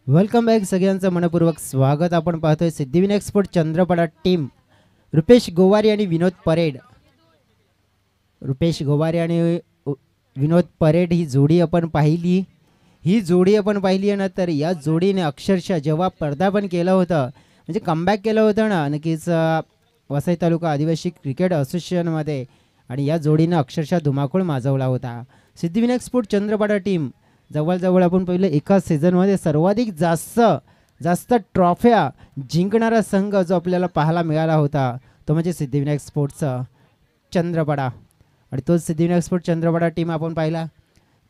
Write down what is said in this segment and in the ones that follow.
Welcome back सगळ्यांचं मनपूर्वक स्वागत. आपण पाहतोय सिद्धिविनायक स्पोर्ट चंद्रपडा टीम रुपेश गोवारी आणि विनोद परेड. रुपेश गोवारी आणि विनोद परेड ही जोडी आपण पाहिली. आहे ना, तर या जोडीने अक्षरशः जेव्हा पदार्पण केलं होतं म्हणजे कमबॅक केलं होतं ना नक्कीच वसई तालुका आदिवासी क्रिकेट असोसिएशनमध्ये, आणि या जोडीनं अक्षरशः धुमाकूळ माजवला होता. सिद्धिविनायक स्पोर्ट चंद्रपडा टीम जवळजवळ आपण पहिलं एका सीझनमध्ये सर्वाधिक जास्त ट्रॉफ्या जिंकणारा संघ जो आपल्याला पाहायला मिळाला होता तो म्हणजे सिद्धिविनायक स्पोर्ट्सचा चंद्रपडा. आणि तोच सिद्धिविनायक स्पोर्ट चंद्रपडा टीम आपण पाहिला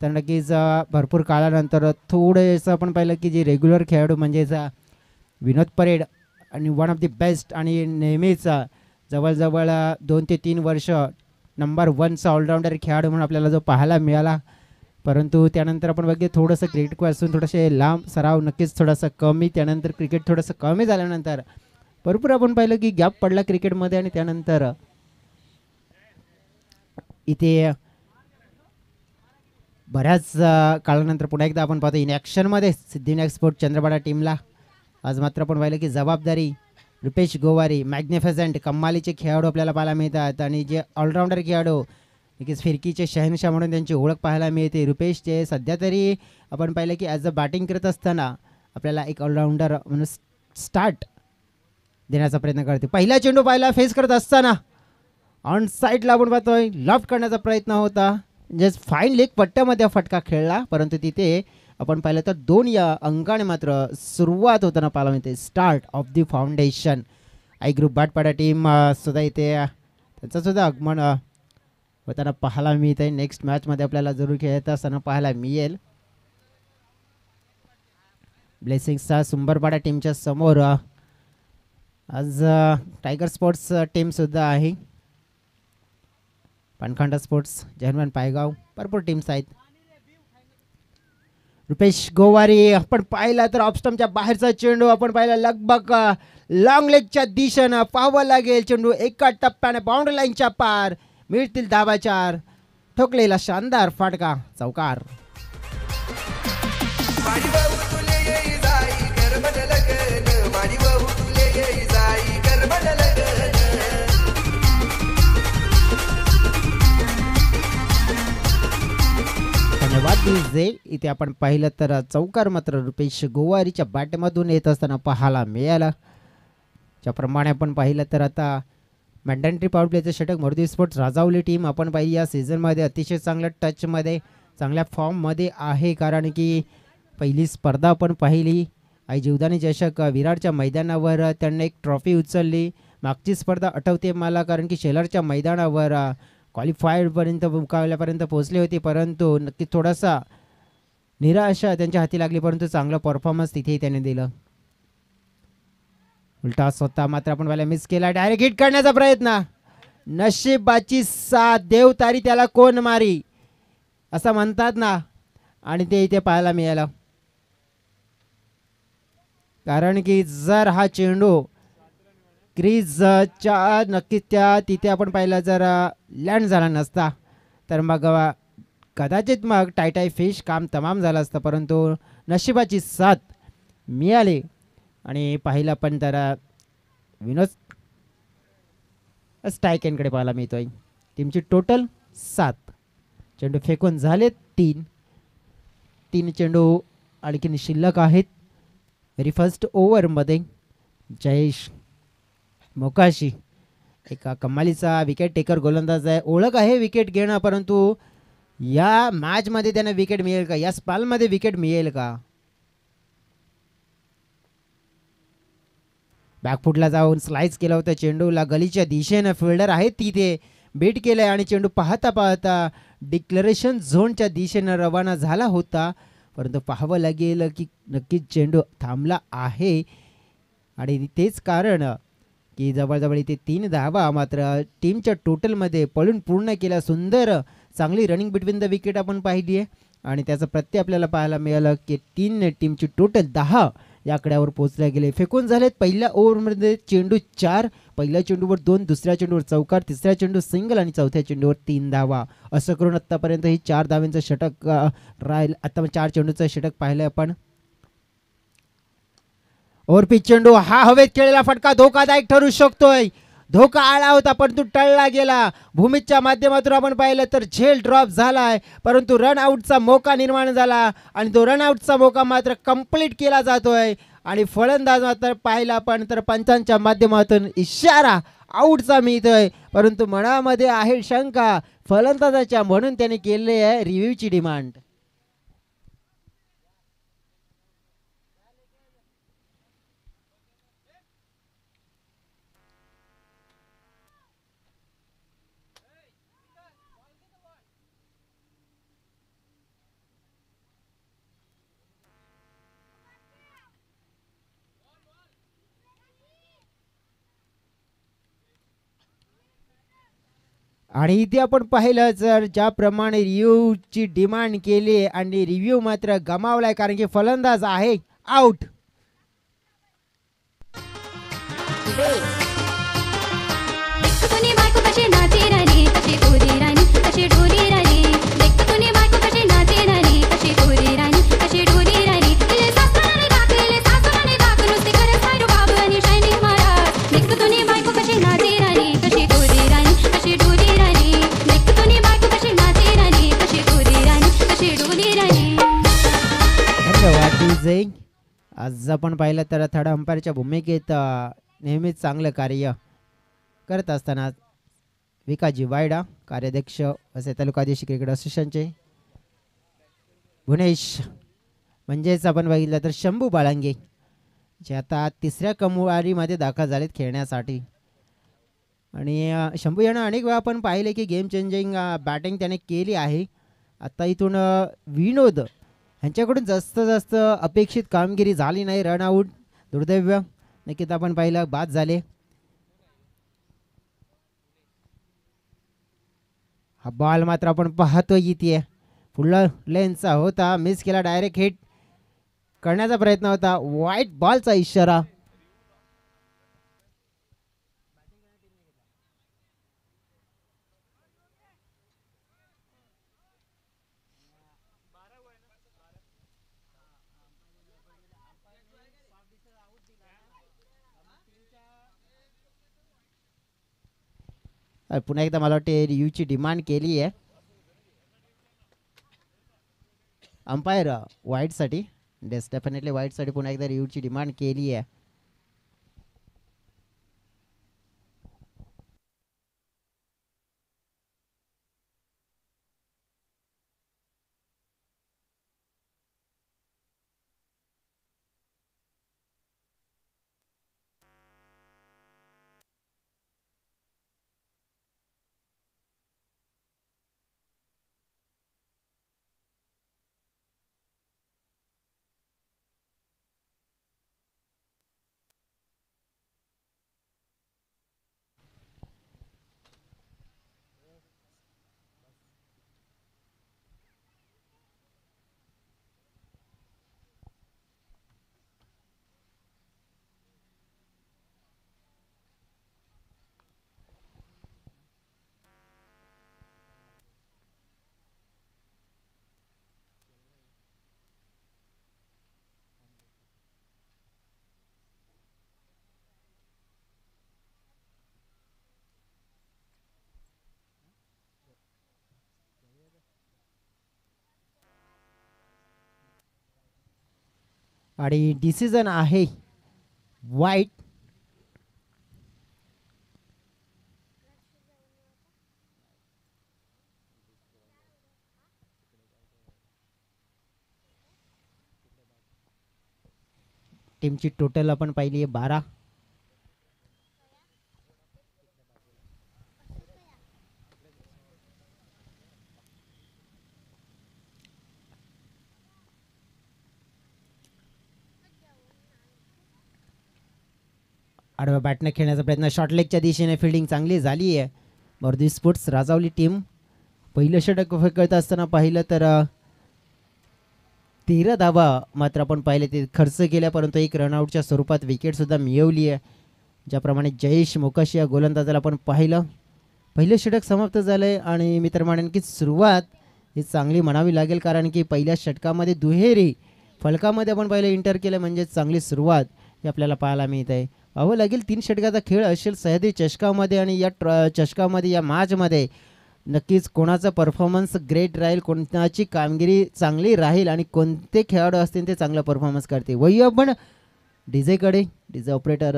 तर नक्कीच भरपूर काळानंतर थोडंसं आपण पाहिलं की जे रेग्युलर खेळाडू म्हणजेच विनोद परेड आणि वन ऑफ दी बेस्ट आणि नेहमीच जवळजवळ 2 ते 3 वर्ष नंबर 1चा ऑलराऊंडर खेळाडू म्हणून आपल्याला जो पाहायला मिळाला, परंतु त्यानंतर आपण बघितलं थोडंसं क्रिकेटपासून थोडेसे लांब सराव नक्कीच थोडासा कमी, त्यानंतर क्रिकेट थोडंसं कमी झाल्यानंतर भरपूर आपण पाहिलं की गॅप पडला क्रिकेटमध्ये. आणि त्यानंतर इथे बऱ्याच काळानंतर पुन्हा एकदा आपण पाहतो इन ॲक्शनमध्ये सिद्धिविनायक स्पोर्ट चंद्रपडा टीमला. आज मात्र आपण पाहिलं की जबाबदारी रुपेश गोवारी मॅग्निफिसंट कमालीचे खेळाडू आपल्याला पाहायला मिळतात, आणि जे ऑलराऊंडर खेळाडू नक्कीच फिरकीचे शहनशाह म्हणून त्यांची ओळख पाहायला मिळते. रुपेशचे सध्या तरी आपण पाहिलं की ॲज अ बॅटिंग करत असताना आपल्याला एक ऑलराऊंडर म्हणून स्टार्ट देण्याचा प्रयत्न करते. पहिला चेंडू पाहिला फेस करत असताना ऑन साईडला आपण पाहतोय लॉफ्ट करण्याचा प्रयत्न होता, जस्ट फाईन लेग पट्ट्यामध्ये फटका खेळला, परंतु तिथे आपण पाहिलं तर 2 या अंकाने मात्र सुरुवात होताना पाहायला मिळते. स्टार्ट ऑफ दी फाउंडेशन आय ग्रुप बाटपाडा टीम सुद्धा इथे त्याचं सुद्धा आगमन होताना पाहायला मिळत आहे. नेक्स्ट मॅचमध्ये आपल्याला जरूर खेळत असताना पाहायला मिळेल. ब्लेसिंग्सचा सुंबरपाडा टीमच्या समोर आज टायगर स्पोर्ट्स टीमसुद्धा आहे, पानखंडा स्पोर्ट्स, जर्मन पायगाव, भरपूर टीम्स आहेत. रुपेश गोवारी आपण पाहिला तर ऑफस्टम्पच्या बाहेरचा चेंडू आपण पाहिला लगभग लॉंग लेगच्या दिशेनं पाहावं लागेल. चेंडू एका टप्प्याने बाउंड्री लाईनच्या पार मिळतील धाबा 4, ठोकलेला शानदार फाटका चौकार. धन्यवाद दिजे. इथे आपण पाहिलं तर चौकार मात्र रुपेश गोवारीच्या बॅटमधून येत असताना पाहायला मिळाला. ज्याप्रमाणे आपण पाहिलं तर आता मॅन्डेटरी पॉवर प्लेचं षटक मोरदी स्पोर्ट्स राजावली टीम आपण पाहिली या सीझनमध्ये अतिशय चांगल्या टचमध्ये चांगल्या फॉर्ममध्ये आहे, कारण की पहिली स्पर्धा आपण पाहिली आई जीवदानी चषक विरारच्या मैदानावर त्यांनी एक ट्रॉफी उचलली. मागची स्पर्धा आठवते मला, कारण की शेलारच्या मैदानावर क्वालिफायडपर्यंत मुकाबल्यापर्यंत पोहोचले होते, परंतु नक्कीच थोडासा निराशा त्यांच्या हाती लागली, परंतु चांगला परफॉर्मन्स तिथेही त्याने दिलं. उलटा स्वतः मात्र आपण पहिला मिस केला. डायरेक्ट हिट करण्याचा प्रयत्न, नशिबाची साथ देव तारी त्याला कोण मारी असं म्हणतात ना, आणि ते इथे पाहायला मिळालं. कारण की जर हा चेंडू क्रीजच्या नक्कीच तिथे आपण पाहिलं जर लँड झाला नसता तर मग कदाचित मग टाय फिश काम तमाम झालं असतं, परंतु नशिबाची साथ मिळाली. आणि पाहिला पण तर विनोद स्ट्रायकेनकडे पाहायला मिळतोय. टीमची टोटल 7 चेंडू फेकून झाले 3 चेंडू आणखीन शिल्लक आहेत. व्हेरी फर्स्ट ओव्हरमध्ये जयेश मोकाशी एका कमालीचा विकेट टेकर गोलंदाज आहे, ओळख आहे विकेट घेणं, परंतु या मॅचमध्ये त्यांना विकेट मिळेल का, या स्पालमध्ये विकेट मिळेल का. बॅकफुटला जाऊन स्लाइस केलं होतं चेंडूला, गलीच्या दिशेनं फिल्डर आहे तिथे बेट केलंय आणि चेंडू पाहता पाहता डिक्लेरेशन झोनच्या दिशेनं रवाना झाला होता, परंतु पाहावं लागेल की नक्कीच चेंडू थांबला आहे. आणि तेच कारण की जवळजवळ इथे 3 धावा मात्र टीमच्या टोटलमध्ये पळून पूर्ण केल्या. सुंदर चांगली रनिंग बिटवीन द विकेट आपण पाहिली आहे, आणि त्याचं प्रत्यय आपल्याला पाहायला मिळालं की 3 टीमची टोटल 10 या आकड्यावर पोहोचले गेले. फेकून झालेत पहिल्या ओव्हरमध्ये चेंडू 4, पहिल्या चेंडूवर 2, दुसऱ्या चेंडूवर चौकार, तिसऱ्या चेंडू सिंगल आणि चौथ्या चेंडूवर 3 धावा. असं करून आत्तापर्यंत ही 4 धाव्यांचं षटक राहील. आता 4 चेंडूचं षटक पाहिलं आपण. ओव्हरपिच चेंडू हा हवेत खेळलेला फटका धोकादायक ठरू शकतोय. धोका आला होता परंतु टळला गेला. भूमीच्या माध्यमातून आपण पाहिलं तर झेल ड्रॉप झालाय परंतु रन आउटचा मौका निर्माण झाला आणि तो रन आउटचा मौका मात्र कंप्लीट केला जातोय. आणि फलंदाज मात्र पाहिला आपण तर पंचांच्या माध्यमातून इशारा आउटचा मिळतोय परंतु मनामध्ये आहे शंका फलंदाजाच्या म्हणून त्याने केले आहे रिव्ह्यूची डिमांड. आणि इथे आपण पाहिलं जर ज्याप्रमाणे रिव्ह्यूची डिमांड केली आणि रिव्ह्यू मात्र गमावलाय कारण की फलंदाज आहे आउट. आज आपण पाहिलं तर थर्ड अंपायरच्या भूमिकेत नेहमीच चांगलं कार्य करत असताना विकाजी वायडा कार्याध्यक्ष असे तालुकाधीश क्रिकेट असोसिएशनचे गुणेश म्हणजेच आपण बघितलं तर शंभू बाळंगे जे आता 3ऱ्या क्रमवारीमध्ये दाखल झालेत खेळण्यासाठी. आणि शंभू यांना अनेक वेळा आपण पाहिले की गेम चेंजिंग बॅटिंग त्याने केली आहे. आता इथून विनोद ह्यांच्याकडून जास्त अपेक्षित कामगिरी झाली नाही. रन आउट दुर्दैव नक्कीच आपण पाहिलं बाद झाले. हा बॉल मात्र आपण पाहतो इथे पुढला लेनचा होता मिस केला. डायरेक्ट हिट करण्याचा प्रयत्न होता. वाईट बॉलचा इशारा. पुन्हा एकदा मला वाटते रिव्ह्यूची डिमांड केली आहे अंपायर वाईटसाठी. डेफिनेटली वाईटसाठी पुन्हा एकदा रिव्ह्यूची डिमांड केली आहे. आणि डिसिजन आहे वाईट. टीमची टोटल आपण पाहिली आहे 12. आडव्या बॅटने खेळण्याचा प्रयत्न शॉर्ट लेगच्या दिशेने फिल्डिंग चांगली झाली आहे. बर्दी स्पोर्ट्स राजावली टीम पहिलं षटक फेकत असताना पाहिलं तर 13 धावा मात्र आपण पाहिले ते खर्च केल्या, परंतु एक रनआउटच्या स्वरूपात विकेटसुद्धा मिळवली आहे. ज्याप्रमाणे जयेश मोकाशी या गोलंदाजाला आपण पाहिलं, पहिलं षटक समाप्त झालंय आणि मी तर म्हणेन की सुरुवात ही चांगली म्हणावी लागेल, कारण की पहिल्या षटकामध्ये दुहेरी फलकामध्ये आपण पहिले इंटर केलं म्हणजे चांगली सुरुवात ही आपल्याला पाहायला मिळत आहे. पाहावं लागेल 3 षटकाचा खेळ असेल सह्याद्री चषकामध्ये आणि या चषकामध्ये या मॅचमध्ये नक्कीच कोणाचा परफॉर्मन्स ग्रेट राहील, कोणाची कामगिरी चांगली राहील आणि कोणते खेळाडू असतील ते चांगला परफॉर्मन्स करते. वही आपण डीजेकडे, डीजे ऑपरेटर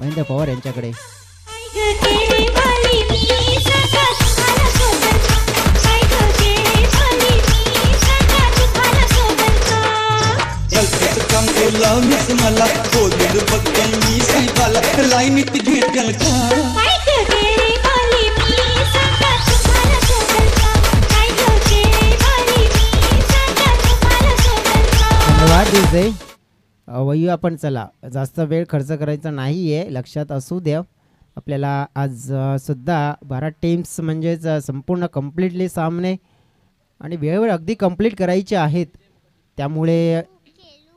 महेंद्र पवार यांच्याकडे. धन्यवाद डीजे. वही आपण चला जास्त वेळ खर्च करायचा नाही आहे, लक्षात असू द्या. आपल्याला आज सुद्धा 12 टीम्स म्हणजेच संपूर्ण कम्प्लिटली सामने आणि वेळेवर अगदी कंप्लीट करायचे आहेत, त्यामुळे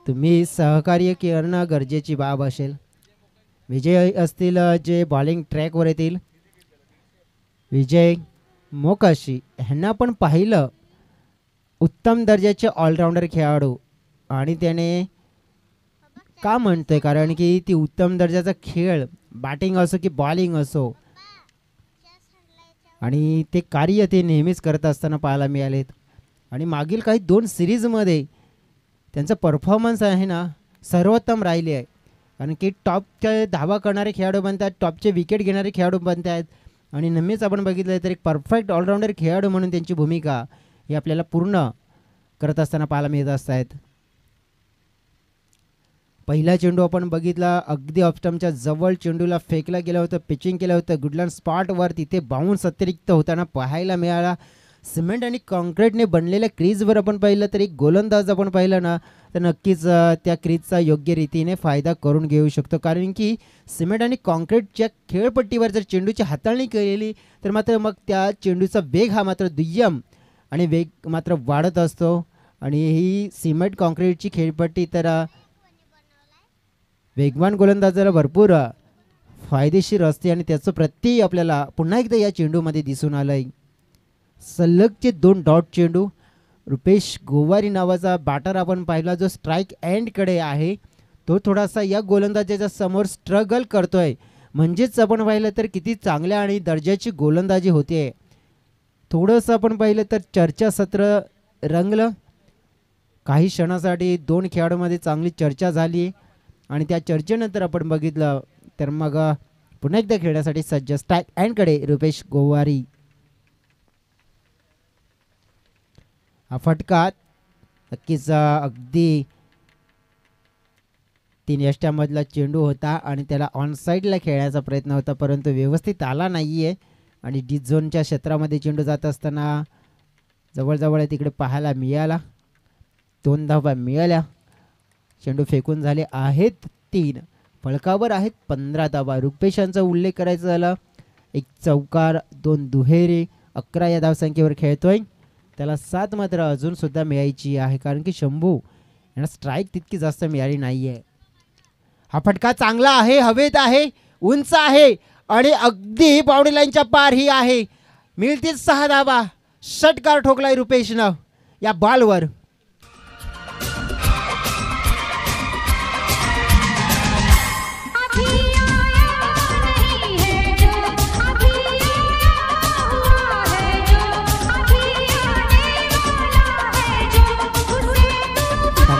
तुम्ही सहकार्य करणं गरजेची बाब असेल. विजय असतील जे बॉलिंग ट्रॅकवर येतील, विजय मोकाशी ह्यांना पण पाहिलं, उत्तम दर्जाचे ऑलराऊंडर खेळाडू आणि त्याने का म्हणतोय कारण की ती उत्तम दर्जाचा खेळ बॅटिंग असो की बॉलिंग असो आणि ते कार्य ते नेहमीच करत असताना पाहायला मिळालेत. आणि मागील काही 2 सिरीजमध्ये त्यांचा परफॉर्मन्स आहे ना सर्वोत्तम राहिले आहे, कारण की टॉपचे धावा करणारे खेळाडू बनतात, टॉपचे विकेट घेणारे खेळाडू बनत आहेत आणि नेहमीच आपण बघितलं तर एक परफेक्ट ऑलराऊंडर खेळाडू म्हणून त्यांची भूमिका ही आपल्याला पूर्ण करत असताना पाहायला मिळत असतात. पहिला चेंडू आपण बघितला, अगदी ऑफस्टम्पच्या जवळ चेंडूला फेकला गेलं होतं, पिचिंग केलं होतं गुडलँड स्पॉटवर, तिथे बाउन्स अतिरिक्त होताना पाहायला मिळाला. सिमेंट आणि कॉन्क्रीटने बनलेल्या क्रीजवर आपण पाहिलं तर एक गोलंदाज आपण पाहिलं ना तर नक्कीच त्या क्रीजचा योग्य रीतीने फायदा करून घेऊ शकतो, कारण की सिमेंट आणि कॉन्क्रीटच्या खेळपट्टीवर जर चेंडूची हाताळणी केलेली तर मात्र मग त्या चेंडूचा वेग हा मात्र दुय्यम आणि वेग मात्र वाढत असतो. आणि ही सिमेंट कॉन्क्रीटची खेळपट्टी तर वेगवान गोलंदाजाला भरपूर फायदेशीर असते आणि त्याचं प्रत्यय आपल्याला पुन्हा एकदा या चेंडूमध्ये दिसून आलं आहे. सलगचे 2 डॉट चेंडू, रुपेश गोवारी नावाचा बॅटर आपण पाहिला जो स्ट्राईक एंडकडे आहे, तो थोडासा या गोलंदाजाच्या समोर स्ट्रगल करतोय, म्हणजेच आपण पाहिलं तर किती चांगल्या आणि दर्जाची गोलंदाजी होते. थोडंसं आपण पाहिलं तर चर्चासत्र रंगलं, काही क्षणासाठी 2 खेळाडूंमध्ये चांगली चर्चा झाली आणि त्या चर्चेनंतर आपण बघितलं तर मग पुन्हा एकदा खेळण्यासाठी सज्ज स्ट्राईक एंडकडे रुपेश गोवारी. हा फटका नक्कीच अगदी 3 यष्ट्यामधला चेंडू होता आणि त्याला ऑन साईडला खेळण्याचा प्रयत्न होता, परंतु व्यवस्थित आला नाही आहे आणि डी झोनच्या क्षेत्रामध्ये चेंडू जात असताना जवळजवळ तिकडे पाहायला मिळाला. 2 धावा मिळाल्या, चेंडू फेकून झाले आहेत 3, फलकावर आहेत 15 धावा. रुपेशांचा उल्लेख करायचा झाला, 1 चौकार 2 दुहेरी 11 या धावसंख्येवर खेळतोय, त्याला 7 मात्र अजून सुद्धा मिळायची आहे, कारण की शंभू यांना स्ट्राईक तितकी जास्त मिळाली नाही आहे. हा फटका चांगला आहे, हवेत आहे, उंच आहे आणि अगदी बाउंड्री लाईनच्या पार ही आहे. मिळतील 6 धावा. षटकार ठोकलाय रुपेशनं या बॉलवर.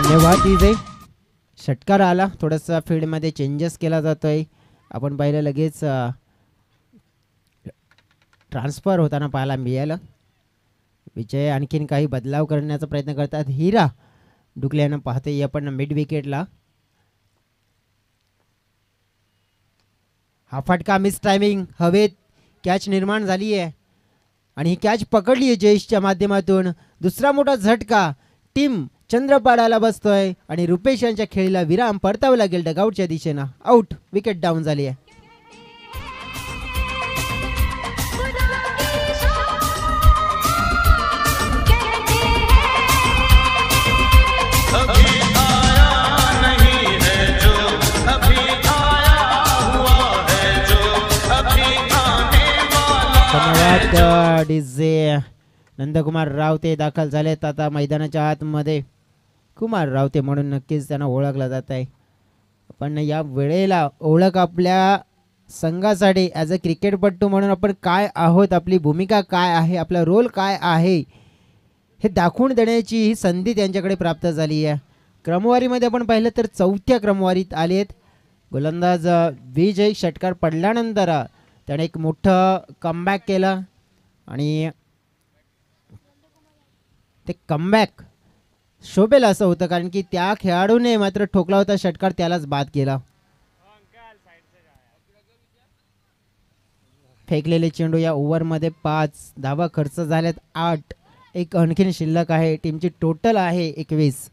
धन्यवाद डीजे. षटकार आला, थोडासा फील्डमध्ये चेंजेस केला जातोय, आपण पाहिलं लगेच ट्रान्सफर होताना पाहायला मिळालं. विजय आणखीन काही बदलाव करण्याचा प्रयत्न करतात. हिरा डुकल्यानं पाहतोय आपण मिड विकेटला. हा फटका मिस टायमिंग, हवेत कॅच निर्माण झाली आहे आणि ही कॅच पकडली आहे जयेशच्या माध्यमातून. दुसरा मोठा झटका, टीम चंद्रपाडाला बसतोय आणि रुपेश यांच्या खेळीला विराम परतावा लागेल डगआउटच्या दिशेनं. आउट, विकेट डाऊन झाली आहे. विरुद्ध डीजे नंदकुमार रावते दाखल झालेत आता मैदानाच्या आतमध्ये. कुमार रावते म्हणून नक्कीच त्यांना ओळखलं जात आहे. पण या वेळेला ओळख आपल्या संघासाठी ॲज अ क्रिकेटपटू म्हणून आपण काय आहोत, आपली भूमिका काय आहे, आपला रोल काय आहे हे दाखवून देण्याची ही संधी त्यांच्याकडे प्राप्त झाली आहे. क्रमवारीमध्ये आपण पाहिलं तर 4थ्या क्रमवारीत आले आहेत. गोलंदाज विजय षटकार पडल्यानंतर त्याने एक मोठं कमबॅक केलं आणि ते कमबॅक शोभेल असं होतं, कारण की त्या खेळाडूने मात्र ठोकला होता षटकार, त्यालाच बाद केला. फेकलेले चेंडू या ओव्हरमध्ये 5 धावा खर्च झाल्यात 8. एक आणखीन शिल्लक आहे. टीमची टोटल आहे 21.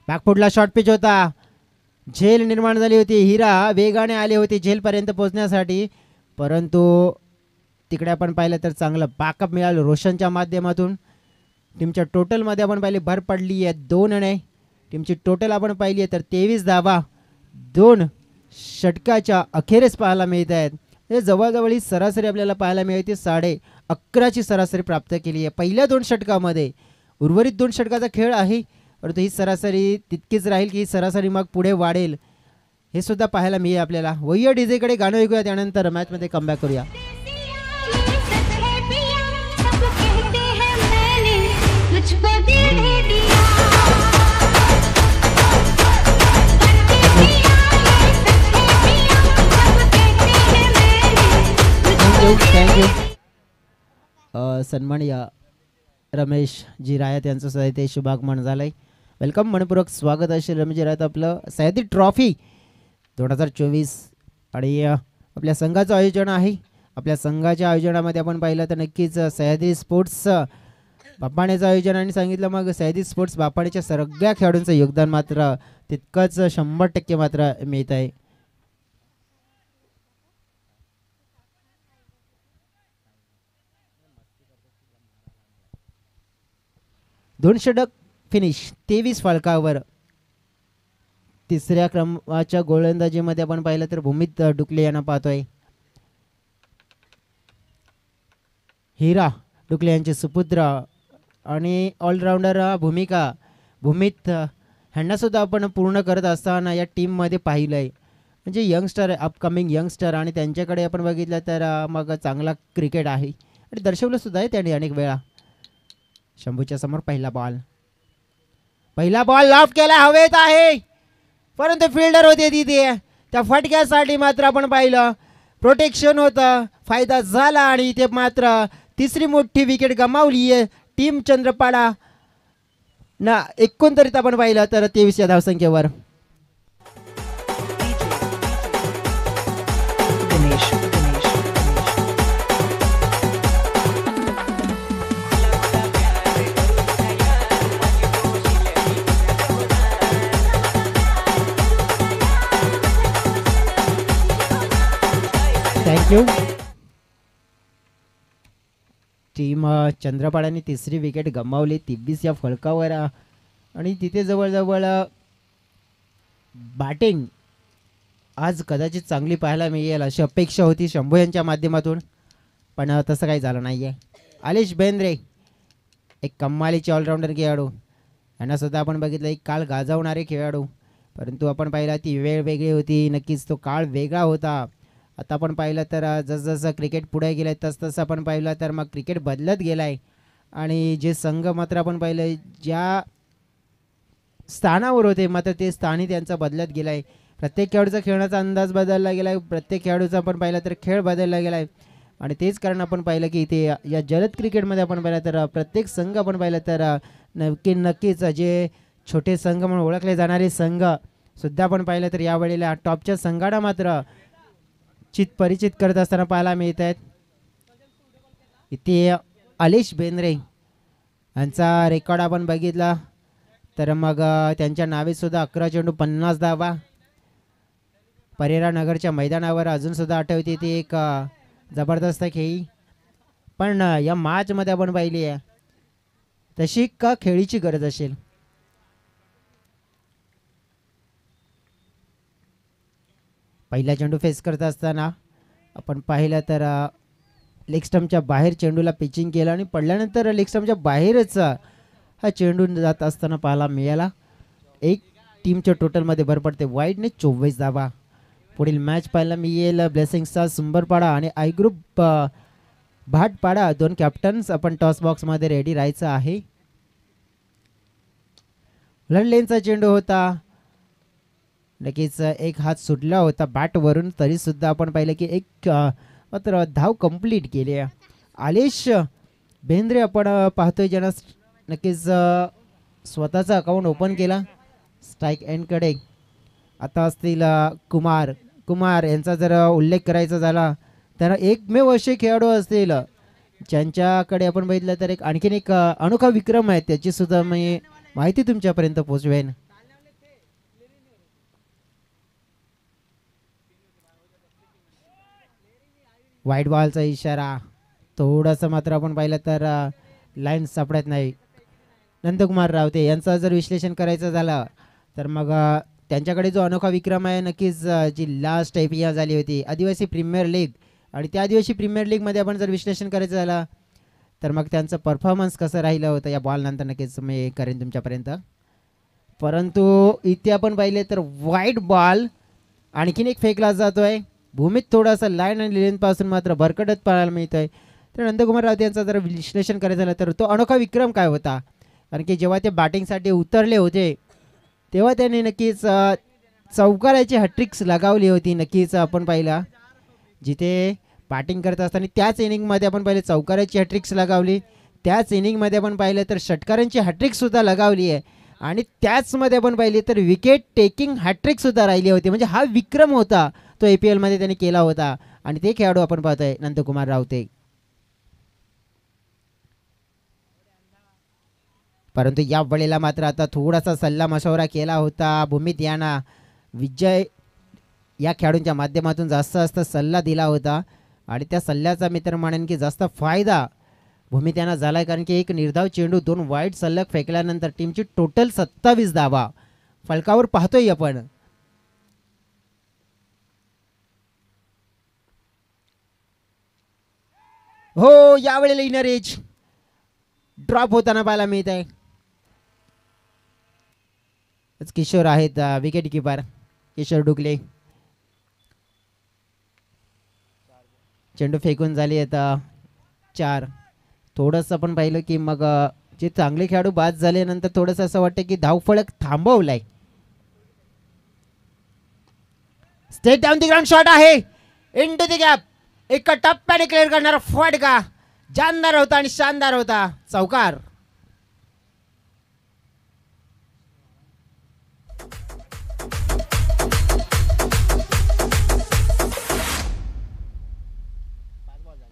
बॅकफुटला शॉर्ट पिच होता. झेल निर्माण झाली होती. हिरा वेगाने आले होते झेलपर्यंत पोहोचण्यासाठी, परंतु तिकडे आपण पाहिलं तर चांगलं बॅकअप मिळालं रोशनच्या माध्यमातून. टीमच्या टोटलमध्ये आपण पाहिली भर पडली आहे 2ने. टीमची टोटल आपण पाहिली आहे तर 23 धावा 2 षटकाच्या अखेरीस पाहायला मिळत आहेत. हे जवळजवळ ही सरासरी आपल्याला पाहायला मिळते 11.5ची सरासरी प्राप्त केली आहे पहिल्या 2 षटकामध्ये. उर्वरित 2 षटकाचा खेळ आहे, परंतु ही सरासरी तितकीच राहील की ही सरासरी मग पुढे वाढेल हे सुद्धा पाहायला मिळेल आपल्याला. वय्या डीजेकडे गाणं ऐकूया, त्यानंतर मॅचमध्ये कमबॅक करूया. थँक्यू. सन्माननीय रमेश जी रायत यांचं सुद्धा इथे शुभागमन झालंय. वेलकम, मनपूर्वक स्वागत असेल रमेशजी रायत. आपलं सह्याद्री ट्रॉफी 2024 आणि आपल्या संघाचं आयोजन आहे. आपल्या संघाच्या आयोजनामध्ये आपण पाहिलं तर नक्कीच सह्याद्री स्पोर्ट्स बापाण्याचं आयोजन आणि सांगितलं मग सह्याद्री स्पोर्ट्स बापाण्याच्या सगळ्या खेळाडूंचं योगदान मात्र तितकंच 100% मात्र मिळत आहे. दोन षटक फिनिश 23 फलकावर. तिसऱ्या क्रमाच्या गोलंदाजीमध्ये आपण पाहिलं तर भूमित डुकले यांना पाहतोय. हिरा डुकले यांचे सुपुत्र आणि ऑलराऊंडर भूमिका भूमित ह्यांना सुद्धा आपण पूर्ण करत असताना या टीममध्ये पाहिलं आहे. म्हणजे यंगस्टर, अपकमिंग यंगस्टर, आणि त्यांच्याकडे आपण बघितलं तर मग चांगला क्रिकेट आहे आणि दर्शवलं सुद्धा आहे त्यांनी अनेक वेळा. शंभूच्या समोर पहिला बॉल लॉफ्ट केला हवेत आहे, परंतु फिल्डर होते तिथे. त्या फटक्यासाठी मात्र आपण पाहिलं प्रोटेक्शन होतं, फायदा झाला आणि इथे मात्र तिसरी मोठी विकेट गमावली आहे टीम चंद्रपाडा ना. एकंदरीत आपण पाहिलं तर 23 या धावसंख्येवर. थँक्यू. टीम चंद्रपाडाने तिसरी विकेट गमावली 23 या फलकावर आणि तिथे जवळजवळ बॅटिंग आज कदाचित चांगली पाहायला मिळेल अशी अपेक्षा होती शंभू यांच्या माध्यमातून, पण तसं काही झालं नाही आहे. आलेश बेंद्रे एक कमालीचे ऑलराऊंडर खेळाडू, यांना सुद्धा आपण बघितलं एक काळ गाजवणारे खेळाडू, परंतु आपण पाहिला ती वेळ वेगळी होती. नक्कीच तो काळ वेगळा होता. आता आपण पाहिलं तर जसं क्रिकेट पुढे गेलं तसं आपण पाहिलं तर मग क्रिकेट बदलत गेला आहे आणि जे संघ मात्र आपण पाहिलं ज्या स्थानावर होते मात्र ते स्थानी त्यांचा बदलत गेला आहे. प्रत्येक खेळाडूचा खेळण्याचा अंदाज बदलला गेला आहे, प्रत्येक खेळाडूचा आपण पाहिलं तर खेळ बदलला गेला आहे आणि तेच कारण आपण पाहिलं की इथे या जलद क्रिकेटमध्ये आपण पाहिलं तर प्रत्येक संघ आपण पाहिलं तर नक्कीच जे छोटे संघ म्हणून ओळखले जाणारे संघ सुद्धा आपण पाहिलं तर यावेळेला टॉपच्या संघांना मात्र परिचित करत असताना पाहायला मिळत आहेत. इथे आलेश बेंद्रे यांचा रेकॉर्ड आपण बघितला तर मग त्यांच्या नावे सुद्धा 11 चेंडू 50 धावा. परेरा नगरच्या मैदानावर अजून सुद्धा आठवते ती एक जबरदस्त खेळी, पण या मॅचमध्ये आपण पाहिली आहे तशी का खेळीची गरज असेल. पहिला चेंडू फेस करत असताना आपण पाहिलं तर लेग स्टंपच्या बाहेर चेंडूला पिचिंग केलं आणि पडल्यानंतर लेग स्टंपच्या बाहेरच हा चेंडू जात असताना पाहायला मिळाला. एक टीमच्या टोटलमध्ये भर पडते वाईडने 24 धावा. पुढील मॅच पाहायला मिळेल ब्लेसिंग्सचा सुंबरपाडा आणि आय ग्रुप भाटपाडा. दोन कॅप्टन्स आपण टॉस बॉक्समध्ये रेडी राहायचं आहे. लेनचा चेंडू होता, नक्कीच एक हात सुटला होता बॅटवरून, तरी सुद्धा आपण पाहिलं की एक मात्र धाव कंप्लीट केली. आलेश बेंद्रे आपण पाहतोय ज्यांना नक्कीच स्वतःचा अकाउंट ओपन केला स्ट्राईक एंडकडे. आता असतील कुमार यांचा जर उल्लेख करायचा झाला तर एकमेव असे खेळाडू असतील ज्यांच्याकडे आपण बघितलं तर एक आणखीन एक अनोखा विक्रम आहे, त्याची सुद्धा मी माहिती तुमच्यापर्यंत पोहोचवेन. वाईट बॉलचा इशारा, थोडासा मात्र आपण पाहिलं तर लाईन सापडत नाही. नंदकुमार रावते यांचं जर विश्लेषण करायचं झालं तर मग त्यांच्याकडे जो अनोखा विक्रम आहे, नक्कीच जी लास्ट APL झाली होती आदिवासी प्रीमियर लीग, आणि त्या आदिवासी प्रीमियर लीगमध्ये आपण जर विश्लेषण करायचं झालं तर मग त्यांचं परफॉर्मन्स कसं राहिलं होतं या बॉलनंतर नक्कीच मी करेन तुमच्यापर्यंत. परंतु इथे आपण पाहिले तर वाईट बॉल आणखीन एक फेकला जातोय भूमीत, थोडासा लाईन आणि लेनपासून मात्र भरकटत पाहायला मिळतोय. तर नंदकुमार रावते यांचं जर विश्लेषण करायचं झालं तर तो अनोखा विक्रम काय होता, कारण की जेव्हा ते बॅटिंगसाठी उतरले होते तेव्हा त्यांनी नक्कीच चौकाराची हॅट्रिक्स लगावली होती. नक्कीच आपण पाहिला जिथे बॅटिंग करत असताना त्याच इनिंगमध्ये आपण पाहिले चौकाराची हॅट्रिक्स लगावली, त्याच इनिंगमध्ये आपण पाहिलं तर षटकारांची हॅट्रिकसुद्धा लगावली आहे, आणि त्याचमध्ये आपण पाहिली तर विकेट टेकिंग हॅट्रिकसुद्धा राहिली होती. म्हणजे हा विक्रम होता तो APL मध्ये त्यांनी केला होता, आणि ते खेळाडू आपण पाहतोय नंदकुमार रावते. परंतु या वेळेला मात्र आता थोडासा सल्ला मशवरा केला होता भूमीत यांना, विजय या खेळाडूंच्या माध्यमातून जास्त सल्ला दिला होता, आणि त्या सल्ल्याचा मी तर म्हणेन की जास्त फायदा भूमीत यांना झाला आहे, कारण की एक निर्धाव चेंडू 2 वाईट सलग फेकल्यानंतर टीमची टोटल 27 धावा फलकावर पाहतोय आपण. हो, यावेळेला इनर एज ड्रॉप होताना पाहायला मिळत आहे. किशोर आहेत विकेट किपर, किशोर डुकले. चेंडू फेकून झाली आता 4. थोडंसं आपण पाहिलं की मग जे चांगले खेळाडू बाद झाल्यानंतर थोडंसं असं वाटतं की धावफलक थांबवलाय. Straight down the ground shot आहे, इनटू द गॅप, एका टप्प्याने क्लिअर करणारा फटका जानदार होता आणि शानदार होता, चौकार.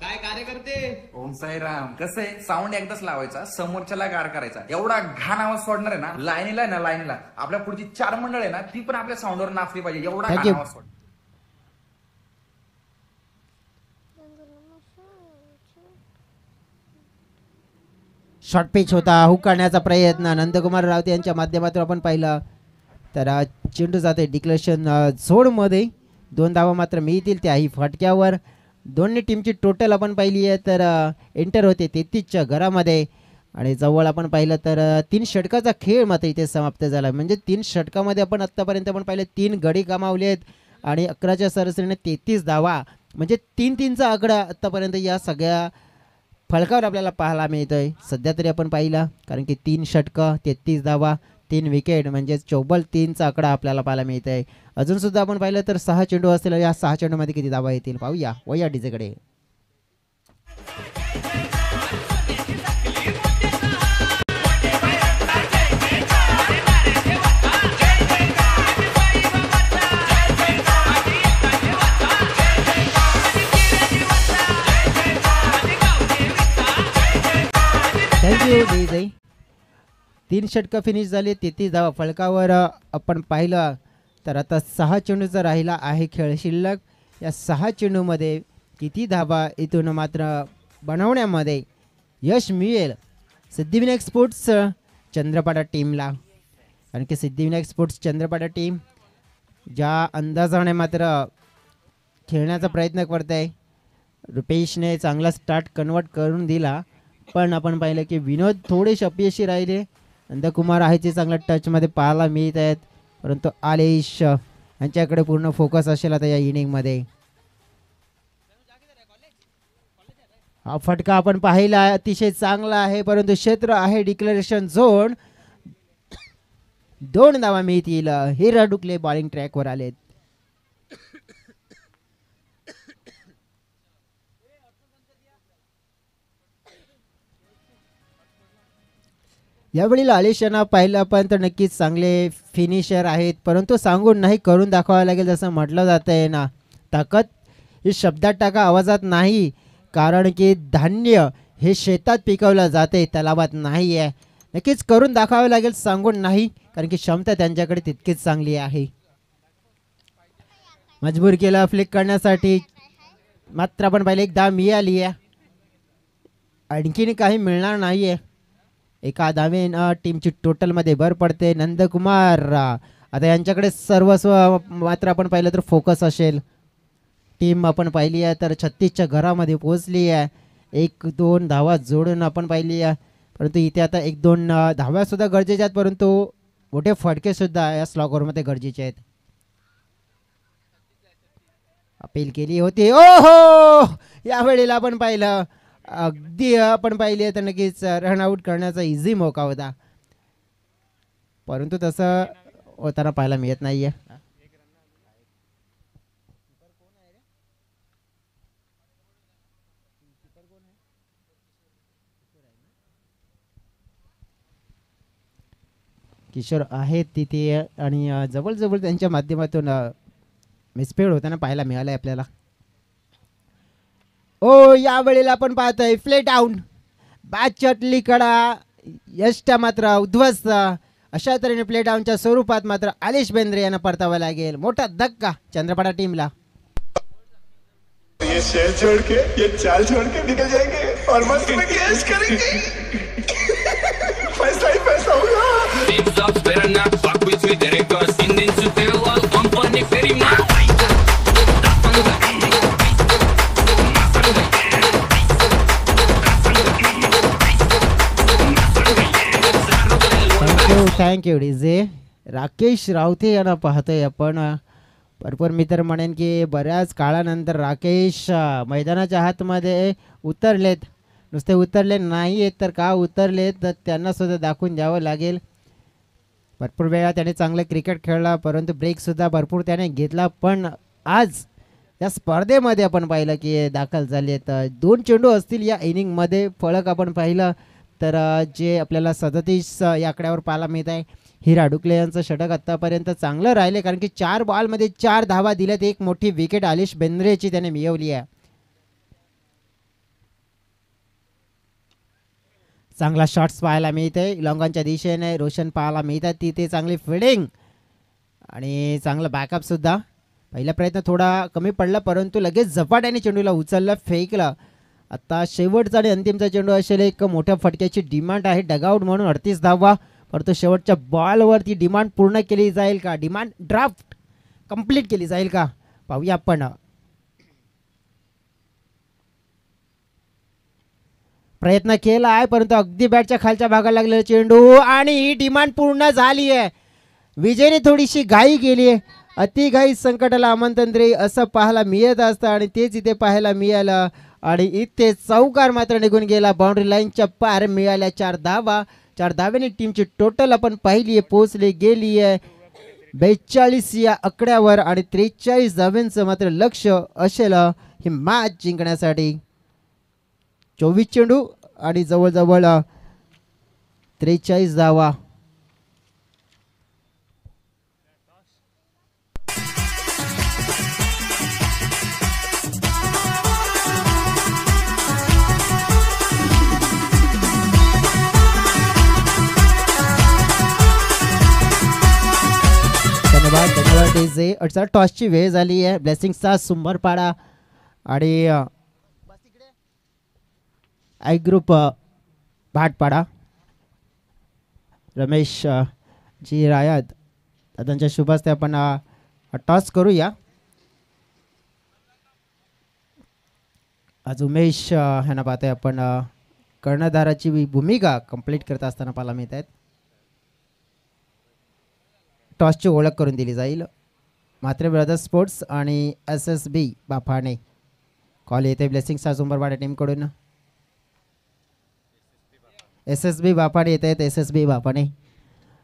काय कार्यकर्ते? ओम साईराम. कसं आहे, साऊंड एकदाच लावायचा, समोरच्याला गार करायचा. एवढा घाण आवाज सोडणार आहे ना, लाईनीला आपल्या पुढची 4 मंडळ आहे ना, ती पण आपल्या साऊंडवर नाचली पाहिजे. एवढा घाण आवाज सोड. शॉर्ट पिच होता, हुक करण्याचा प्रयत्न नंदकुमार रावते यांच्या माध्यमातून आपण पाहिलं तर चेंडू जाते डिक्लेरेशन झोनमध्ये. 2 धावा मात्र मिळतील त्याही फटक्यावर. दोन्ही टीमची टोटल आपण पाहिली आहे तर एंटर होते 33च्या घरामध्ये, आणि जवळ आपण पाहिलं तर 3 षटकाचा खेळ मात्र इथे समाप्त झाला. म्हणजे 3 षटकामध्ये आपण आत्तापर्यंत आपण पाहिलं 3 गडी गमावले आहेत आणि 11च्या सरासरीने 33 धावा, म्हणजे 3-3चा आकडा आत्तापर्यंत या सगळ्या फलकावर आपल्याला पाहायला मिळतोय सध्या तरी आपण पाहिला, कारण की 3 षटकं 33 धावा 3 विकेट म्हणजे चौबल 3चा आकडा आपल्याला पाहायला मिळत आहे. अजून सुद्धा आपण पाहिलं तर 6 चेंडू असतील, या 6 चेंडूमध्ये किती धावा येतील पाहूया वया डीजेकडे. Thank you DJ. 3 षटकं फिनिश झाली, 33 धावा फलकावर आपण पाहिलं तर आता 6 चेंडूचा राहिला आहे खेळ शिल्लक. या 6 चेंडूमध्ये किती धावा इथून मात्र बनवण्यामध्ये यश मिळेल सिद्धिविनायक स्पोर्ट्स चंद्रपाडा टीमला, कारण की सिद्धिविनायक स्पोर्ट्स चंद्रपाडा टीम ज्या अंदाजाने मात्र खेळण्याचा प्रयत्न करत आहे. रुपेशने चांगला स्टार्ट कन्वर्ट करून दिला, पण आपण पाहिलं की विनोद थोडेसे अपयशी राहिले. नंदकुमार आहे ते चांगल्या टचमध्ये पाहायला मिळत आहेत, परंतु आलेश यांच्याकडे पूर्ण फोकस असेल आता या इनिंगमध्ये. हा फटका आपण पाहिला अतिशय चांगला आहे, परंतु क्षेत्र आहे डिक्लेरेशन झोन. 2 धावा मिळतील. हिरा डुकले बॉलिंग ट्रॅकवर आलेत. यावेळी आलेश यांना पाहिलं आपण तर नक्कीच चांगले फिनिशर आहेत, परंतु सांगून नाही करून दाखवावं लागेल जसं म्हटलं जातं आहे ना. ताकद ही शब्दात टाका आवाजात नाही, कारण की धान्य हे शेतात पिकवलं जाते तलावात नाही आहे. नक्कीच करून दाखवावं लागेल सांगून नाही, कारण की क्षमता त्यांच्याकडे तितकीच चांगली आहे. मजबूर केलं फ्लिक करण्यासाठी, मात्र आपण पाहिलं एक धाव मिळाली आहे, आणखीन काही मिळणार नाही आहे. एका धावेनं टीमची टोटलमध्ये भर पडते. नंदकुमार आता यांच्याकडे सर्वस्व मात्र आपण पाहिलं तर फोकस असेल. टीम आपण पाहिली आहे तर 36च्या घरामध्ये पोहोचली आहे. 1-2 धावा जोडून आपण पाहिली आहे, परंतु इथे आता 1-2 धाव्या सुद्धा गरजेच्या आहेत, परंतु मोठे फटके सुद्धा या स्लॉगरमध्ये गरजेचे आहेत. अपील केली होती. ओहो, यावेळेला आपण पाहिलं अगदी आपण पाहिली तर नक्कीच रनआउट करण्याचा इझी मौका होता, परंतु तसं होताना पाहायला मिळत नाहीये. किशोर आहेत तिथे आणि जवळजवळ त्यांच्या माध्यमातून मिसफेड होताना पाहायला मिळालंय आपल्याला. ओ यावेळेला आपण पाहतोय प्ले डाऊन, बॅट चटली कडा यष्टा मात्र उद्ध्वस्त. अशा तऱ्हेने प्ले डाऊनच्या स्वरूपात मात्र आलेश बेंद्रे यांना परतावा लागेल. मोठा धक्का चंद्रपाडा टीमला. ये शहर छोड़ के, ये चाल छोड़ के निकल जाएंगे और मस्त में कैश करेंगे. पैसा ही पैसा होगा. Big jobs better not fuck with me, directors. Indian super wall company very much. Thank you DJ. Rakesh Rawate यांना पाहतोय आपण. भरपूर मी तर म्हणेन की बऱ्याच काळानंतर राकेश मैदानाच्या हातमध्ये उतरलेत. नुसते उतरले नाही आहेत तर का उतरलेत तर त्यांना सुद्धा दाखवून द्यावं लागेल. भरपूर वेळा त्याने चांगलं क्रिकेट खेळला, परंतु ब्रेकसुद्धा भरपूर त्याने घेतला, पण आज या स्पर्धेमध्ये आपण पाहिलं की दाखल झाले आहेत. 2 चेंडू असतील या इनिंगमध्ये. फळक आपण पाहिलं तर जे आपल्याला 37 या आकड्यावर पाहायला मिळत आहे. हिरा डुकले यांचं षटक आत्तापर्यंत चांगलं राहिले, कारण की 4 बॉलमध्ये 4 धावा दिल्यात. एक मोठी विकेट आलेश बेंद्रेची त्याने मिळवली आहे. चांगला शॉट्स पाहायला मिळते लॉंगांच्या दिशेने. रोशन पाहायला मिळतात तिथे चांगली फिल्डिंग आणि चांगलं बॅकअप सुद्धा. पहिला प्रयत्न थोडा कमी पडला, परंतु लगेच झपाट्याने चेंडूला उचललं, फेकलं. आता शेवटचा आणि अंतिमचा चेंडू असेल. एक मोठ्या फटक्याची डिमांड आहे डगआउट म्हणून 38 धावा, परंतु शेवटच्या बॉलवर ती डिमांड पूर्ण केली जाईल का, डिमांड ड्राफ्ट कंप्लीट केली जाईल का, पाहूया आपण. प्रयत्न केला आहे, परंतु अगदी बॅटच्या खालच्या भागाला लागलेला चेंडू आणि ही डिमांड पूर्ण झाली आहे. विजयने थोडीशी घाई केली आहे. अति घाई संकटाला आमंत्रण दे असं पाहायला मिळत असतं आणि तेच इथे पाहायला मिळालं आणि इथे चौकार मात्र निघून गेला. बाउंड्री लाईनच्या पार मिळाल्या 4 धावा. 4 धाव्याने टीमची टोटल आपण पाहिली आहे पोहोचली गेली आहे 42 या आकड्यावर आणि 43 धाव्यांचं मात्र लक्ष असेल ही मॅच जिंकण्यासाठी. 24 चेंडू आणि जवळजवळ 43 धावा. धन्यवाद डीजे. 18 टॉसची वेळ झाली आहे. ब्लेसिंगचा सुंबरपाडा आणि आय ग्रुप भाटपाडा रमेश जी रायत त्यांच्या शुभ हस्ते आपण टॉस करूया. आज उमेश ह्यांना पाहतोय आपण कर्णधाराची भूमिका कंप्लीट करत असताना पाहायला मिळत आहेत. टॉसची ओळख करून दिली जाईल. मात्र ब्रदर्स स्पोर्ट्स आणि SSB बाफाणे कॉल येते ब्लेसिंग स्टार्स उंबरपाडा टीमकडून. SSB बाफाणे येत आहेत. SSB बाफाणे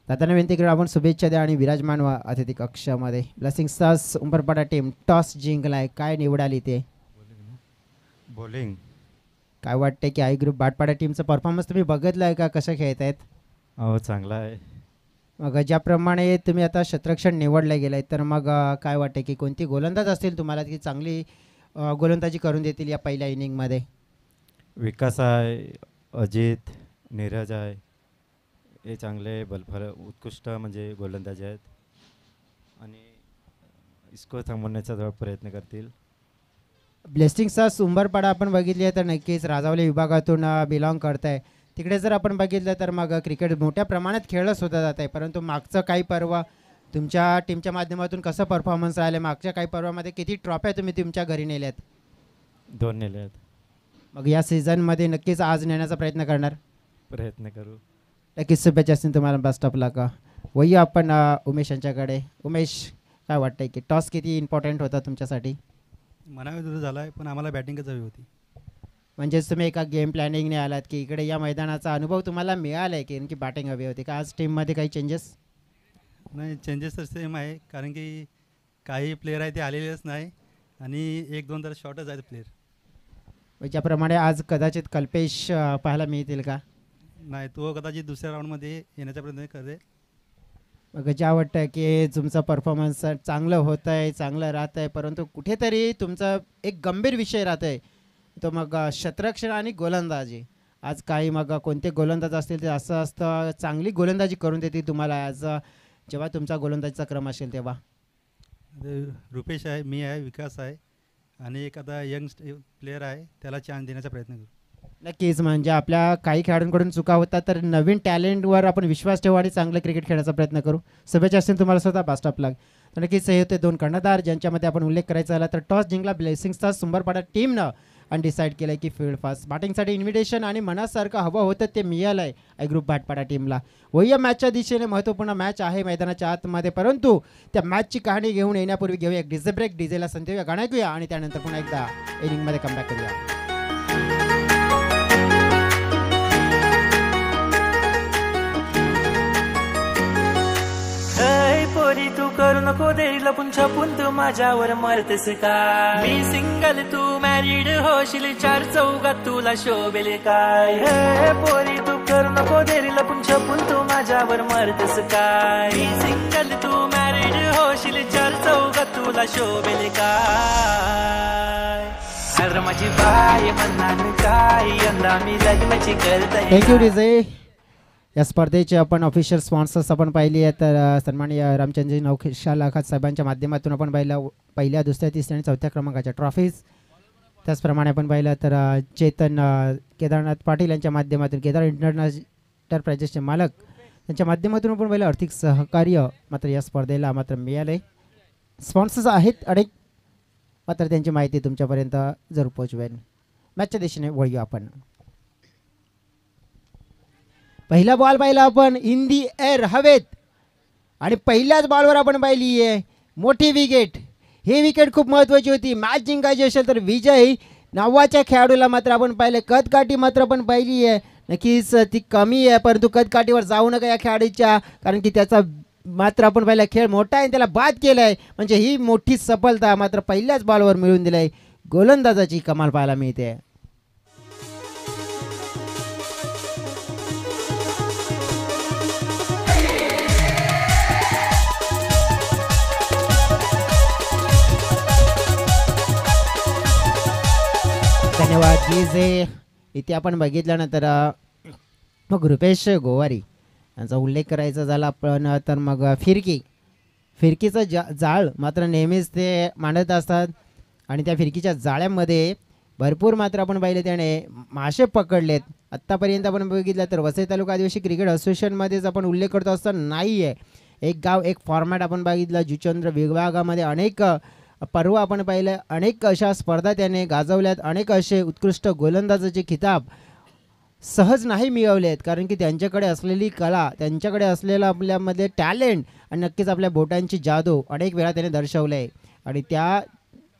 दादांना विनंती करून आपण शुभेच्छा द्या आणि विराजमान व्हा अतिथी कक्षामध्ये. Blessing stars Umbarpada team toss जिंकलाय, काय निवडाली ते बॉलिंग. काय वाटते की आय ग्रुप भाटपाडा टीमचा परफॉर्मन्स तुम्ही बघितला आहे का, कसं खेळत आहेत? हो चांगला आहे. मग ज्याप्रमाणे तुम्ही आता क्षेत्ररक्षण निवडलं गेलं आहे तर मग काय वाटते की कोणती गोलंदाज असतील तुम्हाला की चांगली गोलंदाजी करून देतील या पहिल्या इनिंगमध्ये? विकास आहे, अजित, नीरज आहे, हे चांगले बलफल उत्कृष्ट म्हणजे गोलंदाज आहेत आणि स्कोर थांबवण्याचा थोडा प्रयत्न करतील. ब्लेसिंगचा उंबरपाडा आपण बघितली आहे तर नक्कीच राजावली विभागातून बिलॉंग करत आहे. तिकडे जर आपण बघितलं तर मग क्रिकेट मोठ्या प्रमाणात खेळलं सुद्धा जात आहे, परंतु मागचं काही पर्व तुमच्या टीमच्या माध्यमातून कसं परफॉर्मन्स राहिले? मागच्या काही पर्वामध्ये किती ट्रॉफ्या तुम्ही तुमच्या घरी नेल्यात? 2 नेले आहेत. मग या सीझनमध्ये नक्कीच आज नेण्याचा प्रयत्न करणार? प्रयत्न करू. नक्कीच शुभेच्छा असतील तुम्हाला. बेस्ट ऑफ लक. वही आपण उमेश यांच्याकडे. उमेश, काय वाटतंय की टॉस किती इम्पॉर्टंट होता तुमच्यासाठी? मनाविरुद्ध झाला आहे पण आम्हाला बॅटिंगच हवी होती. म्हणजेच तुम्ही एका गेम प्लॅनिंगने आलात की इकडे या मैदानाचा अनुभव तुम्हाला मिळाला आहे की बॅटिंग हवी होती का? आज टीममध्ये काही चेंजेस? नाही, चेंजेस तर सेम आहे, कारण की काही प्लेयर आहे ते आलेलेच नाही आणि 1-2 तर शॉर्टच आहेत प्लेयर. ज्याप्रमाणे आज कदाचित कल्पेश पाहायला मिळतील का? नाही, तो कदाचित दुसऱ्या राऊंडमध्ये येण्याचा प्रयत्न करेल. मग ज्या वाटतं की तुमचा परफॉर्मन्स चांगलं होत आहे, चांगलं राहत आहे, परंतु कुठेतरी तुमचा एक गंभीर विषय राहत आहे तो मग क्षेत्ररक्षण आणि गोलंदाजी. आज काही मग कोणते गोलंदाज असतील ते असं असतं चांगली गोलंदाजी करून देतील तुम्हाला आज जेव्हा तुमचा गोलंदाजीचा क्रम असेल तेव्हा? रुपेश आहे, मी आहे, विकास आहे आणि एक आता यंग प्लेयर आहे, त्याला चान्स देण्याचा प्रयत्न करू. नक्कीच, म्हणजे आपल्या काही खेळाडूंकडून चुका होतात तर नवीन टॅलेंटवर आपण विश्वास ठेवू आणि चांगलं क्रिकेट खेळण्याचा प्रयत्न करू. शुभेच्छा असतील तुम्हाला स्वतः. बेस्ट ऑफ लक. तर नक्कीच हे होते 2 कर्णधार ज्यांच्यामध्ये आपण उल्लेख करायचा झाला तर टॉस जिंकला ब्लेसिंग स्टार्स उंबरपाडा टीमनं आणि डिसाईड केलं की फील्ड फास्ट बॅटिंगसाठी इन्व्हिटेशन आणि मनासारखं हवं होतं ते मिळालं आहे आय ग्रुप भाटपाडा टीमला. वह्य मॅचच्या दिशेने महत्त्वपूर्ण मॅच आहे मैदानाच्या आतमध्ये, परंतु त्या मॅचची कहाणी घेऊन येण्यापूर्वी घेऊया एक डीजे ब्रेक. डीजेला संधी देऊया, गाणं ऐकूया आणि त्यानंतर पुन्हा एकदा इनिंगमध्ये कमबॅक करूया. पोरी तू करू नको देरी लपून छपून तू माझ्यावर मरतेस काय? मी सिंगल तू मॅरिड होशील 4 चौघात तुला शोभेल काय? हे पोरी तू करू नको देरी लपून छपून तू माझ्यावर मरतेस काय? मी सिंगल तू मॅरिड होशील 4 चौघात तुला शोभेल काय? माझी बाय म्हणणार काय यंदा मी लग्नाची करताय. Thank you DJ. या स्पर्धेचे आपण ऑफिशियल स्पॉन्सर्स आपण पाहिली आहे तर सन्माननीय रामचंद्रजी नौशाला खात साहेबांच्या माध्यमातून आपण पहिल्या, दुसऱ्या, तिसऱ्या आणि 4थ्या क्रमांकाच्या ट्रॉफीज. त्याचप्रमाणे आपण पाहिलं तर चेतन केदारनाथ पाटील यांच्या माध्यमातून केदार इंटरनॅशनल एंटरप्राइजेसचे मालक यांच्या माध्यमातून आपण पाहिलं आर्थिक सहकार्य मात्र या स्पर्धेला मात्र मिळाले. स्पॉन्सर्स आहेत अनेक, मात्र त्यांची माहिती तुमच्यापर्यंत जरूर पोहोचवेल. मॅचच्या दिशेने वळूया आपण. पहिला बॉल पाहिला आपण इन दी एअर, हवेत, आणि पहिल्याच बॉलवर आपण पाहिली आहे मोठी विकेट. ही विकेट खूप महत्त्वाची होती. मॅच जिंकायची असेल तर विजय नावाच्या खेळाडूला मात्र आपण पाहिले. कदकाठी मात्र आपण पाहिली आहे, नक्कीच ती कमी आहे, परंतु कदकाठीवर जाऊ नका या खेळाडूच्या, कारण की त्याचा मात्र आपण पाहिला खेळ मोठा आहे, त्याला बाद केला आहे. म्हणजे ही मोठी सफलता मात्र पहिल्याच बॉलवर मिळून दिली आहे. गोलंदाजाची कमाल पाहायला मिळते. धन्यवाद डीजे. इथे आपण बघितल्यानंतर मग रुपेश गोवारी यांचा उल्लेख करायचा झाला आपण तर मग फिरकीचं जाळ मात्र नेहमीच ते मांडत असतात आणि त्या फिरकीच्या जाळ्यामध्ये भरपूर मात्र आपण पाहिले त्याने मासे पकडलेत. आत्तापर्यंत आपण बघितलं तर वसई तालुका आदिवासी क्रिकेट असोसिएशनमध्येच आपण उल्लेख करतो असं नाही आहे. एक गाव एक फॉर्मॅट आपण बघितलं. जुचंद्र विभागामध्ये अनेक परवा आपण पाहिलं अनेक अशा स्पर्धा त्याने गाजवल्यात, अनेक असे उत्कृष्ट गोलंदाजाचे खिताब सहज नाही मिळवलेत, कारण की त्यांच्याकडे असलेली कला, त्यांच्याकडे असलेलं आपल्यामध्ये टॅलेंट आणि नक्कीच आपल्या बोटांची जादू अनेक वेळा त्याने दर्शवलं आहे आणि त्या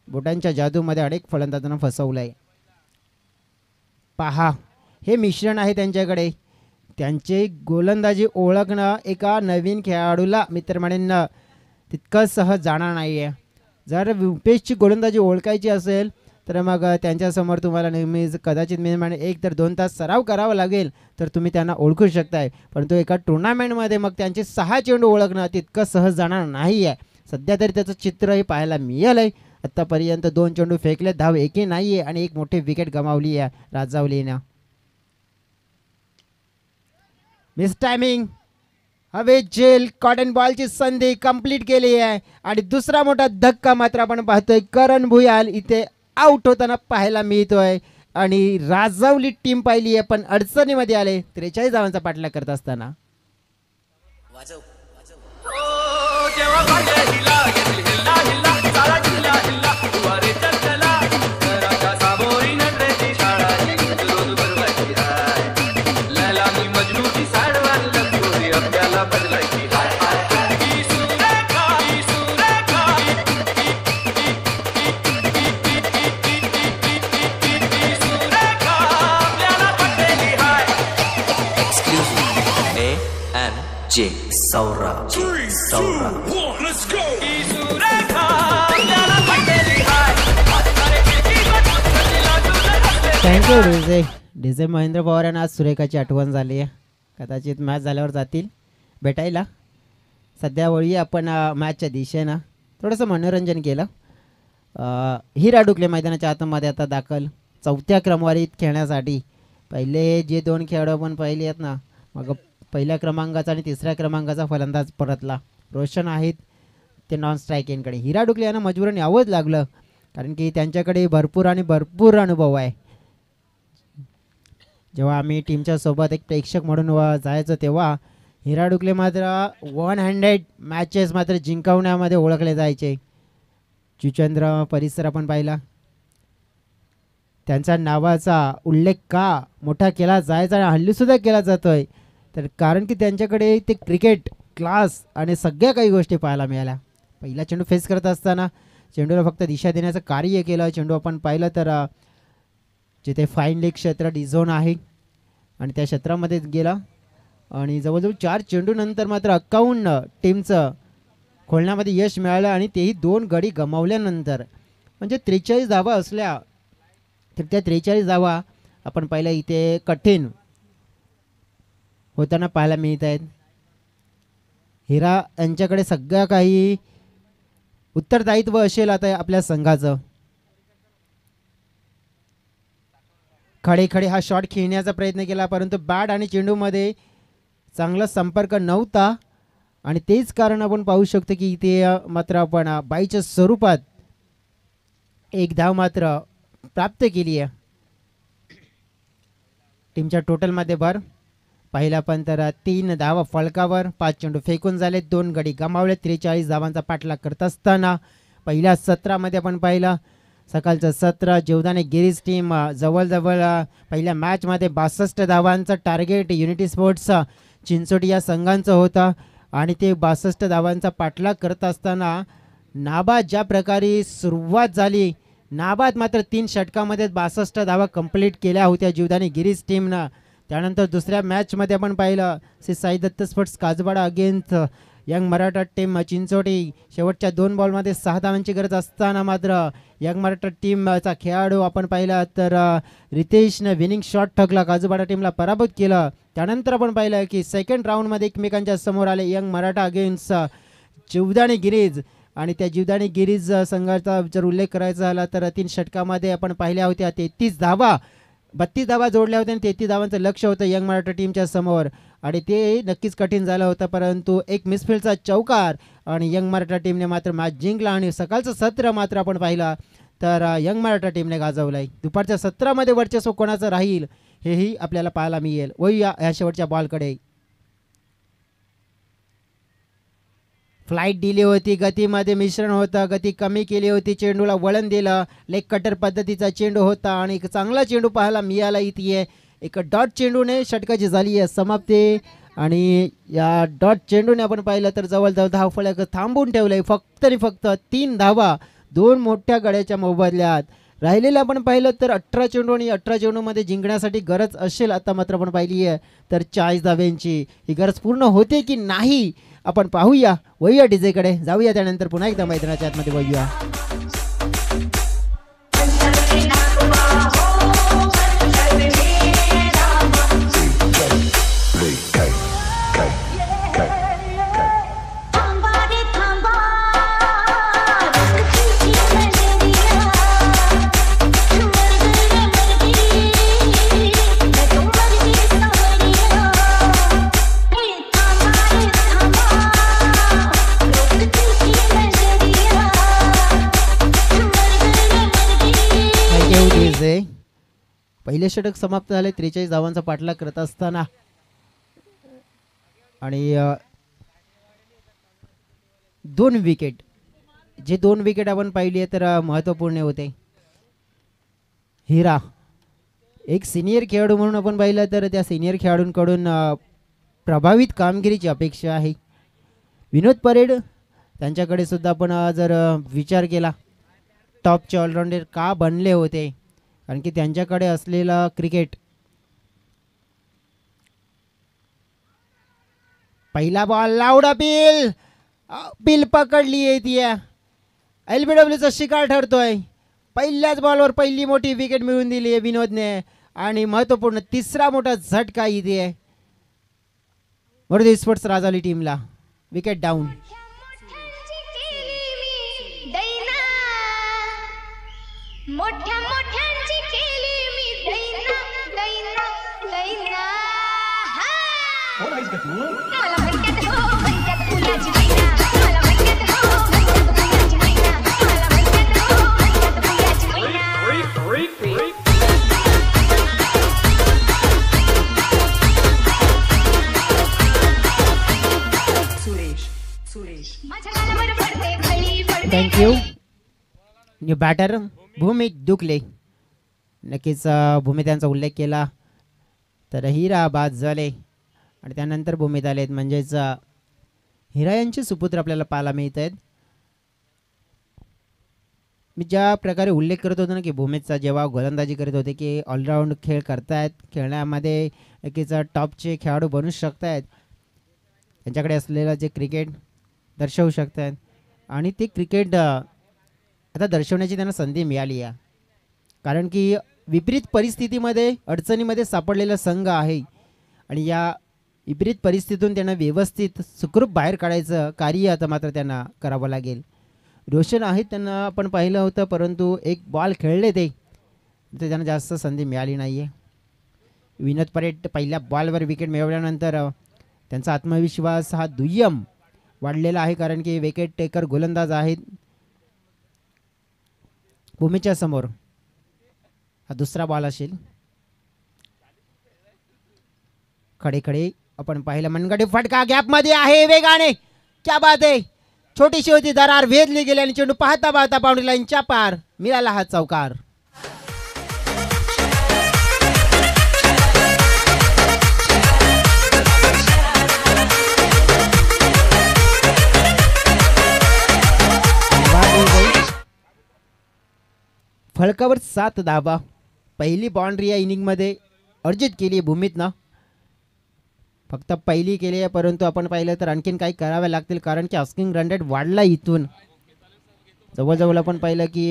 बोटांच्या जादूमध्ये अनेक फलंदाजांना फसवलं आहे. पहा, हे मिश्रण आहे त्यांच्याकडे. त्यांचे गोलंदाजी ओळखणं एका नवीन खेळाडूला मित्रमंडळींना तितकं सहज जाणार नाही आहे. जर रुपेशची गोलंदाजी ओळखायची असेल तर मग त्यांच्यासमोर तुम्हाला नेहमीच कदाचित मी म्हणे 1 ते 2 तास सराव करावा लागेल, तर तुम्ही त्यांना ओळखू शकताय. परंतु एका टुर्नामेंटमध्ये मग त्यांचे 6 चेंडू ओळखणं तितकं सहज जाणार नाही आहे. सध्या तरी त्याचं चित्र हे पाहायला मिळालं आहे. आत्तापर्यंत 2 चेंडू फेकले, धाव एकही नाही आहे आणि एक मोठी विकेट गमावली आहे राजावलीनं. मिस टायमिंग, हवे जेल कॉटन बॉलची संधी कंप्लीट केली आहे आणि दुसरा मोठा धक्का मात्र आपण पाहतोय. करण भुयाल इथे आउट होताना पाहायला मिळतोय आणि राजावली टीम पाहिली आहे पण अडचणीमध्ये आले 43 धावांचा पाठलाग करत असताना. थँक्यू डीजे महेंद्र पवार यांना आज सुरेखाची आठवण झाली आहे. कदाचित मॅच झाल्यावर जातील भेटायला. सध्या वळी आपण मॅचच्या दिशेनं थोडंसं मनोरंजन केलं. हिरा डुकले मैदानाच्या आतमध्ये आता दाखल 4थ्या क्रमवारीत खेळण्यासाठी. पहिले जे 2 खेळाडू आपण पाहिले आहेत ना, मग पहिल्या क्रमांकाचा आणि 3ऱ्या क्रमांकाचा फलंदाज परतला. रोशन आहेत ते नॉन स्ट्रायकिंगकडे. हिरा डुकले यांना मजबूरन यावंच लागलं, कारण की त्यांच्याकडे भरपूर अनुभव आहे. जेव्हा आम्ही टीमच्या सोबत एक प्रेक्षक म्हणून जायचो तेव्हा हिरा डुकले मात्र 100 मॅचेस मात्र जिंकवण्यामध्ये ओळखले जायचे. जुचंद्र परिसर आपण पाहिला, त्यांच्या नावाचा उल्लेख का मोठा केला जायचा आणि हल्लीसुद्धा केला जातोय, तर कारण की त्यांच्याकडे ते क्रिकेट क्लास आणि सगळ्या काही गोष्टी पाहायला मिळाल्या. पहिला चेंडू फेस करत असताना चेंडूला फक्त दिशा देण्याचं कार्य केलं. चेंडू आपण पाहिलं तर जिथे फाईन लेग क्षेत्र डिझोन आहे आणि त्या क्षेत्रामध्ये गेला आणि जवळजवळ 4 चेंडूनंतर मात्र 51 टीमचं खोलण्यामध्ये यश मिळालं आणि तेही 2 गडी गमावल्यानंतर. म्हणजे 43 धावा असल्या तर त्या 43 धावा आपण पाहिलं इथे कठीण होताना पाहायला मिळत आहेत. हिरा यांच्याकडे सगळं काही उत्तरदायित्व असेल आता आपल्या संघाचं. खडे हा शॉट खेळण्याचा प्रयत्न केला, परंतु बॅट आणि चेंडूमध्ये चांगला संपर्क नव्हता आणि तेच कारण आपण पाहू शकतो की इथे मात्र आपण बाईच्या स्वरूपात 1 धाव मात्र प्राप्त केली आहे. टीमच्या टोटलमध्ये भर पहिला पण तर 3 धावा फलकावर, 5 चेंडू फेकून झाले, 2 गडी गमावले. 43 धावांचा पाठलाग करत असताना पहिल्या सत्रामध्ये आपण पाहिलं सकाळचं सत्र जीवदानी गिरीज टीम जवळजवळ पहिल्या मॅचमध्ये 62 धावांचं टार्गेट युनिटी स्पोर्ट्स चिंचोटी या संघांचं होतं आणि ते 62 धावांचा पाठलाग करत असताना नाबाद ज्या प्रकारे सुरुवात झाली, नाबाद मात्र 3 षटकामध्ये 62 धावा कंप्लीट केल्या होत्या जीवदानी गिरीज टीमनं. त्यानंतर दुसऱ्या मॅचमध्ये आपण पाहिलं Shri Sai Datta sports Kajbada against young Maratha team Chinchoti. शेवटच्या 2 बॉलमध्ये 6 धावांची गरज असताना मात्र यंग मराठा टीमचा खेळाडू आपण पाहिला तर रितेशनं विनिंग शॉट ठोकला, काजूबाडा टीमला पराभूत केलं. त्यानंतर आपण पाहिलं की सेकंड राऊंडमध्ये एकमेकांच्या समोर आले यंग मराठा अगेन्स्ट जीवदानी गिरीज आणि त्या जीवदानी गिरीज संघाचा जर उल्लेख करायचा झाला तर 3 षटकामध्ये आपण पाहिल्या होत्या 33 धावा, 32 धावा जोडल्या होत्या आणि 33 धावांचं लक्ष होतं यंग मराठा टीमच्या समोर आणि ते नक्कीच कठीण झालं होतं. परंतु एक मिसफिल्डचा चौकार आणि यंग मराठा टीमने मात्र मॅच जिंकला आणि सकाळचं सत्र मात्र आपण पाहिलं तर यंग मराठा टीमने गाजवलं आहे. दुपारच्या सत्रामध्ये वर्चस्व कोणाचं राहील हेही आपल्याला पाहायला मिळेल. वळूया ह्या शेवटच्या बॉलकडे. फ्लाईट दिली होती, गतीमध्ये मिश्रण होतं, गती कमी केली होती, चेंडूला वळण दिलं, लेग कटर पद्धतीचा चेंडू होता आणि एक चांगला चेंडू पाहायला मिळाला. इथे एक डॉट चेंडूने षटकाची झाली आहे समाप्ती. आणि या डॉट चेंडूने आपण पाहिलं तर जवळजवळ धावफलक थांबून ठेवलंय. फक्त आणि फक्त 3 धावा 2 मोठ्या गड्याच्या मोबदल्यात. राहिलेलं आपण पाहिलं तर 18 चेंडू आणि 18 चेंडूमध्ये जिंकण्यासाठी गरज असेल आता मात्र आपण पाहिली आहे तर 40 धाव्यांची. ही गरज पूर्ण होते की नाही आपण पाहूया. वळूया डीजेकडे जाऊया, त्यानंतर पुन्हा एकदा मैदानाच्या आतमध्ये वळूया. पहिले षटक समाप्त झाले 43 धावांचा पाठलाग करत असताना. आणि 2 विकेट, जे 2 विकेट आपण पाहिली आहे तर महत्त्वपूर्ण होते. हिरा एक सिनियर खेळाडू म्हणून आपण पाहिलं तर त्या सिनियर खेळाडूंकडून प्रभावित कामगिरीची अपेक्षा आहे. विनोद परेड त्यांच्याकडे सुद्धा आपण जर विचार केला टॉपचे ऑलराऊंडर का बनले होते, कारण की त्यांच्याकडे असलेला क्रिकेट. पहिला बॉल लावडा बिल पकडली आहे ती. LBWचा शिकार ठरतोय. पहिल्याच बॉलवर पहिली मोठी विकेट मिळवून दिली आहे विनोदने. आणि महत्त्वपूर्ण तिसरा मोठा झटका इथे आहे मरुदी स्पोर्ट्स राजावली टीमला. Wicket down. मोठ्या मोठ्यांची केली मी दैना दैना दैना. कोण आहेस का तू? मला म्हणतात हो म्हणतात फुलाची मैना. मला म्हणतात हो म्हणतात फुलाची मैना. मला म्हणतात हो म्हणतात फुलाची मैना. सुरेश माझ्या गालावर पडते खळी पडते. थँक्यू. न्यू बॅटर भूमी दुखले. नक्कीच भूमी त्यांचा उल्लेख केला तर हिरा बाद झाले आणि त्यानंतर भूमीत आलेत, म्हणजेच हिरा यांचे सुपुत्र आपल्याला पाहायला मिळत आहेत. मी ज्या प्रकारे उल्लेख करत होतो ना की भूमीचा जेव्हा गोलंदाजी करत होते की ऑलराऊंड खेळ करतायत, खेळण्यामध्ये नक्कीच टॉपचे खेळाडू बनू शकतायत, त्यांच्याकडे असलेलं जे क्रिकेट दर्शवू शकतात आणि ते क्रिकेट आता दर्शवण्याची त्यांना संधी मिळाली आहे. कारण की विपरीत परिस्थितीमध्ये अडचणीमध्ये सापडलेला संघ आहे आणि या विपरीत परिस्थितीतून त्यांना व्यवस्थित सुखरूप बाहेर काढायचं कार्य आता मात्र त्यांना करावं लागेल. रोशन आहेत, त्यांना आपण पाहिलं होतं, परंतु एक बॉल खेळले ते त्यांना जास्त संधी मिळाली नाही आहे. विनोद परेड पहिल्या बॉलवर विकेट मिळवल्यानंतर त्यांचा आत्मविश्वास हा दुय्यम वाढलेला आहे, कारण की विकेट टेकर गोलंदाज आहेत. भूमीच्या समोर हा दुसरा बॉल असेल. खडे खडे आपण पाहिलं, मनगटे फटका गॅपमध्ये आहे वेगाने. क्या बात आहे. छोटीशी होती दरार भेदली गेली आणि चेंडू पाहता पाहता बाउंड्री लाईनच्या पार मिळाला हा चौकार. फलकावर 7 धावा. पहिली बाउंड्री या इनिंगमध्ये अर्जित केली आहे भूमीतनं. फक्त पहिली केली आहे, परंतु आपण पाहिलं तर आणखीन काही करावे लागतील, कारण की आस्किंग रन रेट वाढला इथून. जवळजवळ आपण पाहिलं की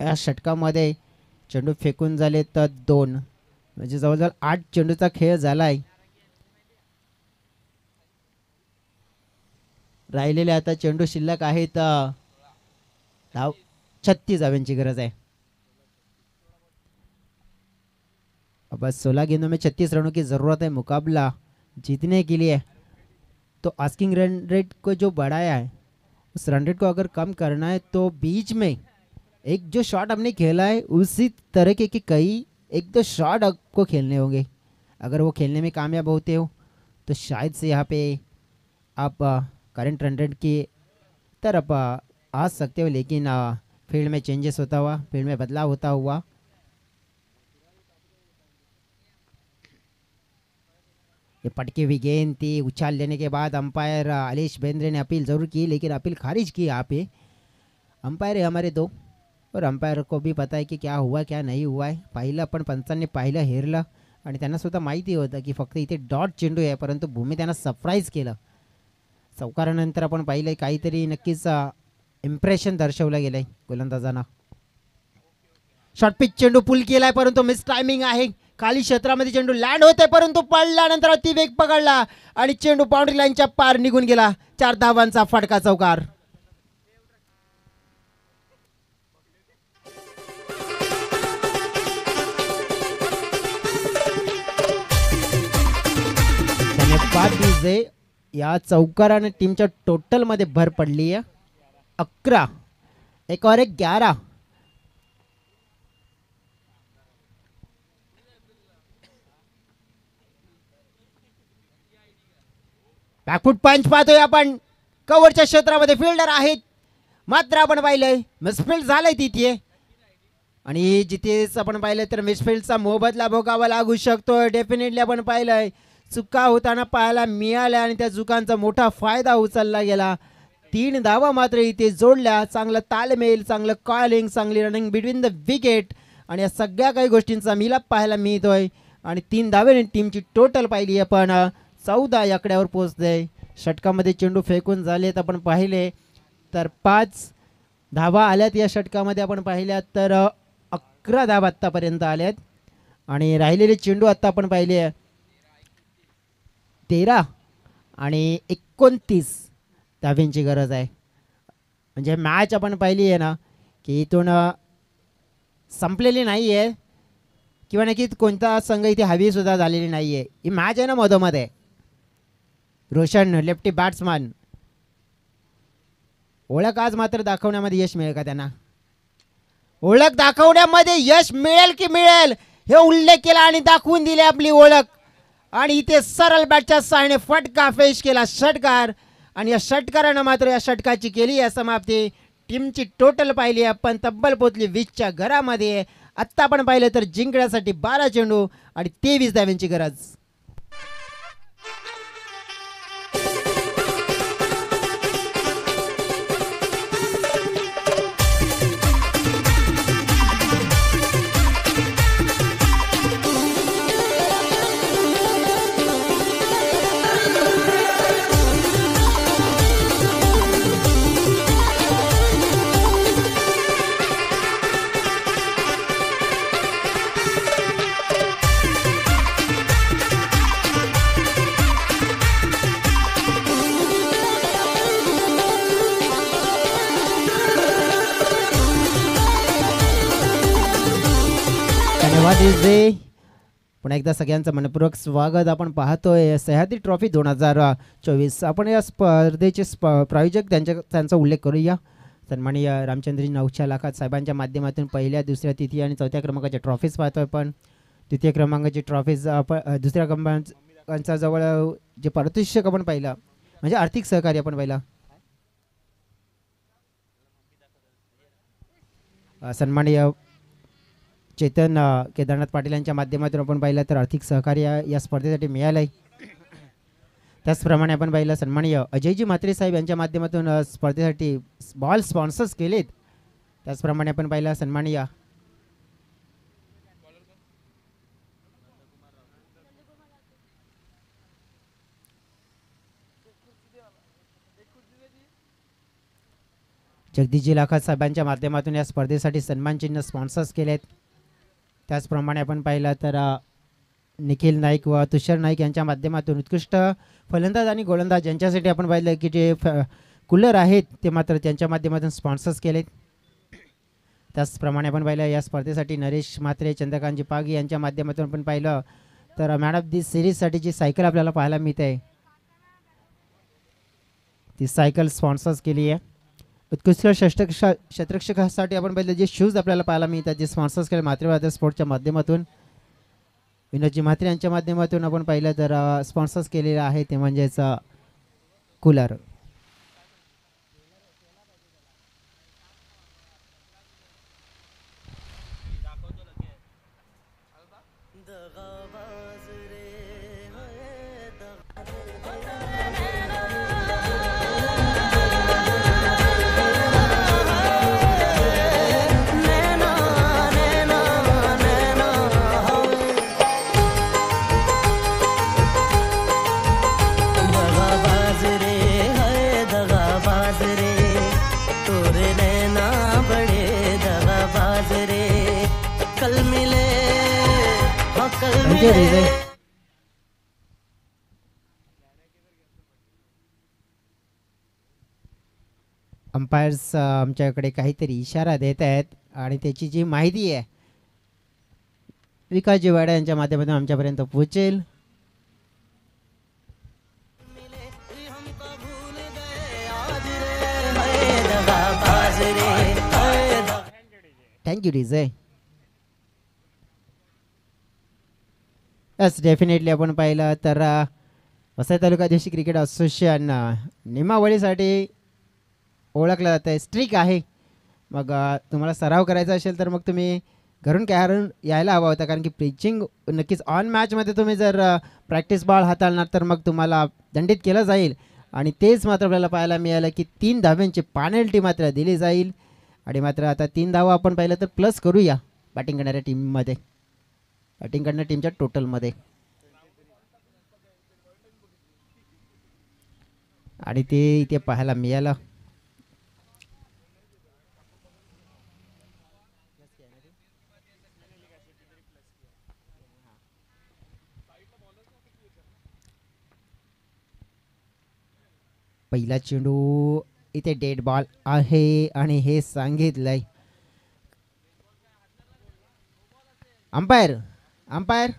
या षटकामध्ये चेंडू फेकून झाले तर 2, म्हणजे जवळजवळ 8 चेंडूचा खेळ झाला आहे. राहिलेले आता चेंडू शिल्लक आहेत 36 धाव्यांची गरज है. बस 16 गेंदों में 36 रनों की ज़रूरत है मुकाबला जीतने के लिए. तो आस्किंग रन रेट को जो बढ़ाया है, उस रन रेट को अगर कम करना है तो बीच में एक जो शॉट हमने खेला है उसी तरह के कई 1-2 शॉट आपको खेलने होंगे. अगर वो खेलने में कामयाब होते हो तो शायद से यहाँ पे आप करंट रन रेट की तरफ आ सकते हो, लेकिन फील्ड में चेंजेस होता हुआ, फील्ड में बदलाव होता हुआ। ये पटकी हुई गेंद थी, उछाल लेने के बाद अंपायर आलिश बेंद्रे ने अपील जरूर की, लेकिन अपील खारिज की। यहाँ पे अंपायर है हमारे दो, और अंपायर को भी पता आहे की क्या हुआ क्या नाही हुआ आहे. पाहिलं पण पंचांनी पाहिलं, हेरलं आणि त्यांना सुद्धा माहिती होतं की फक्त इथे डॉट चेंडू आहे, परंतु भूमी त्यांना सरप्राईज केलं. चौकारानंतर आपण पाहिलं काहीतरी नक्कीच इम्प्रेशन दर्शवलं गेलंय गोलंदाजांना. शॉर्ट पिच चेंडू पुल केलाय, परंतु मिस टायमिंग आहे. खाली क्षेत्रामध्ये चेंडू लँड होते, परंतु पडल्यानंतर अति वेग पकडला आणि चेंडू बाउंड्री लाईनच्या पार निघून गेला. 4 धावांचा फटका चौकार. या चौकाराने टीमच्या टोटल मध्ये भर पडली आहे. 11 एक और 11. बॅकफुट पंच पाहतोय आपण. कव्हरच्या क्षेत्रामध्ये फिल्डर आहेत, मात्र आपण पाहिलंय मिसफील्ड झालंय तिथे, आणि जिथेच आपण पाहिलं तर मिसफील्डचा मोबदला भोगावा लागू शकतो. डेफिनेटली आपण पाहिलंय चुका होताना पाहायला मिळाल्या आणि त्या चुकांचा मोठा फायदा उचलला गेला. 3 धावा मात्र इथे जोडल्या. चांगला तालमेल, चांगलं कॉलिंग, चांगली रनिंग बिटवीन द विकेट, आणि या सगळ्या काही गोष्टींचा मिलाप पाहायला मिळतोय. आणि 3 धावेने टीमची टोटल पाहिली आपण 14 आकड्यावर पोहोचते. षटकामध्ये चेंडू फेकून झालेत आपण पाहिले तर 5 धावा आल्यात. या षटकामध्ये आपण पाहिल्यात तर 11 धावा आत्तापर्यंत आल्यात, आणि राहिलेले चेंडू आत्ता आपण पाहिले 13 आणि 29 धाव्यांची गरज आहे. म्हणजे मॅच आपण पाहिली आहे ना की इथून संपलेली नाही आहे, किंवा नक्की कोणता संघ इथे हवी सुद्धा झालेली नाही आहे. ही मॅच आहे ना मधोमध्ये. रोशन लेफ्टी बॅट्समन, ओळख आज मात्र दाखवण्यामध्ये यश मिळेल का त्यांना? ओळख दाखवण्यामध्ये यश मिळेल की मिळेल हे उल्लेख केला आणि दाखवून दिले आपली ओळख. आणि इथे सरळ बॅटच्या सहाय्याने फटका फेश केला षटकार, आणि या षटकारानं मात्र या षटकाची केली आहे समाप्ती. टीमची टोटल पाहिली आपण तब्बल पोचली 20च्या घरामध्ये. आत्ता आपण पाहिलं तर जिंकण्यासाठी 12 चेंडू आणि 23 धाव्यांची गरज. पुन्हा एकदा सगळ्यांचं मनपूर्वक स्वागत. आपण पाहतोय सह्याद्री ट्रॉफी 2024. आपण या स्पर्धेचे प्रायोजक त्यांचा उल्लेख करूया. सन्माननीय रामचंद्रजी नौशा लाखात साहेबांच्या माध्यमातून पहिल्या, दुसऱ्या, तृतीय आणि चौथ्या क्रमांकाच्या ट्रॉफीज पाहतोय आपण. तृतीय क्रमांकाची ट्रॉफीज आपण, दुसऱ्या क्रमांकांचा जवळ जे पारितोषिक आपण पाहिलं म्हणजे आर्थिक सहकार्य आपण पाहिलं. सन्माननीय चेतन केदारनाथ पाटील यांच्या माध्यमातून आपण पाहिलं तर आर्थिक सहकार्य या स्पर्धेसाठी मिळालं आहे. त्याचप्रमाणे आपण पाहिलं सन्माननीय अजयजी म्हात्रे साहेब यांच्या माध्यमातून स्पर्धेसाठी बॉल स्पॉन्सर्स केलेत. त्याचप्रमाणे आपण पाहिलं सन्माननीय जगदीशजी लाखात साहेबांच्या माध्यमातून या स्पर्धेसाठी सन्मान चिन्ह स्पॉन्सर्स केलेत. त्याचप्रमाणे आपण पाहिलं तर निखिल नाईक व तुषार नाईक यांच्या माध्यमातून उत्कृष्ट फलंदाज आणि गोलंदाज यांच्यासाठी आपण पाहिलं की जे कूलर आहेत ते मात्र त्यांच्या माध्यमातून स्पॉन्सर्स केलेत. त्याचप्रमाणे आपण पाहिलं या स्पर्धेसाठी नरेश म्हात्रे, चंद्रकांतजी पागी यांच्या माध्यमातून आपण पाहिलं तर मॅन ऑफ दी सिरीजसाठी जी सायकल आपल्याला पाहायला मिळते ती सायकल स्पॉन्सर्स केली आहे. उत्कृष्ट शतरक्षकासाठी आपण पाहिलं जे शूज आपल्याला पाहायला मिळतात जे स्पॉन्सर्स केले म्हात्रे स्पोर्टच्या माध्यमातून. विनोदजी म्हात्रे यांच्या माध्यमातून आपण पाहिलं तर स्पॉन्सर्स केलेलं आहे ते म्हणजेच कूलर. थँक्यू रिजय. अंपायर्स आमच्याकडे काहीतरी इशारा देत आहेत आणि त्याची जी माहिती आहे विकास जिवाडा यांच्या माध्यमातून आमच्यापर्यंत पोहोचेल. थँक्यू रिजय. यस डेफिनेटली आपण पाहिलं तर वसई तालुका देशी क्रिकेट असोसिएशन नियमावलीसाठी ओळखलं जातं आहे, स्ट्रिक आहे. मग तुम्हाला सराव करायचा असेल तर मग तुम्ही घरून कॅरून यायला हवा होता, कारण की पिचिंग नक्कीच ऑन मॅचमध्ये तुम्ही जर प्रॅक्टिस बॉल हाताळणार तर मग तुम्हाला दंडित केलं जाईल. आणि तेच मात्र आपल्याला पाहायला मिळालं की 3 धाव्यांची पेनल्टी मात्र दिली जाईल. आणि मात्र आता 3 धावा आपण पाहिलं तर प्लस करूया बॅटिंग करणाऱ्या टीममध्ये, बॅटिंग करणाऱ्या टीमच्या टोटलमध्ये. आणि ते इथे पाहायला मिळालं. पहिला चेंडू इथे डेड बॉल आहे आणि हे सांगितलंय अंपायर. अंपायर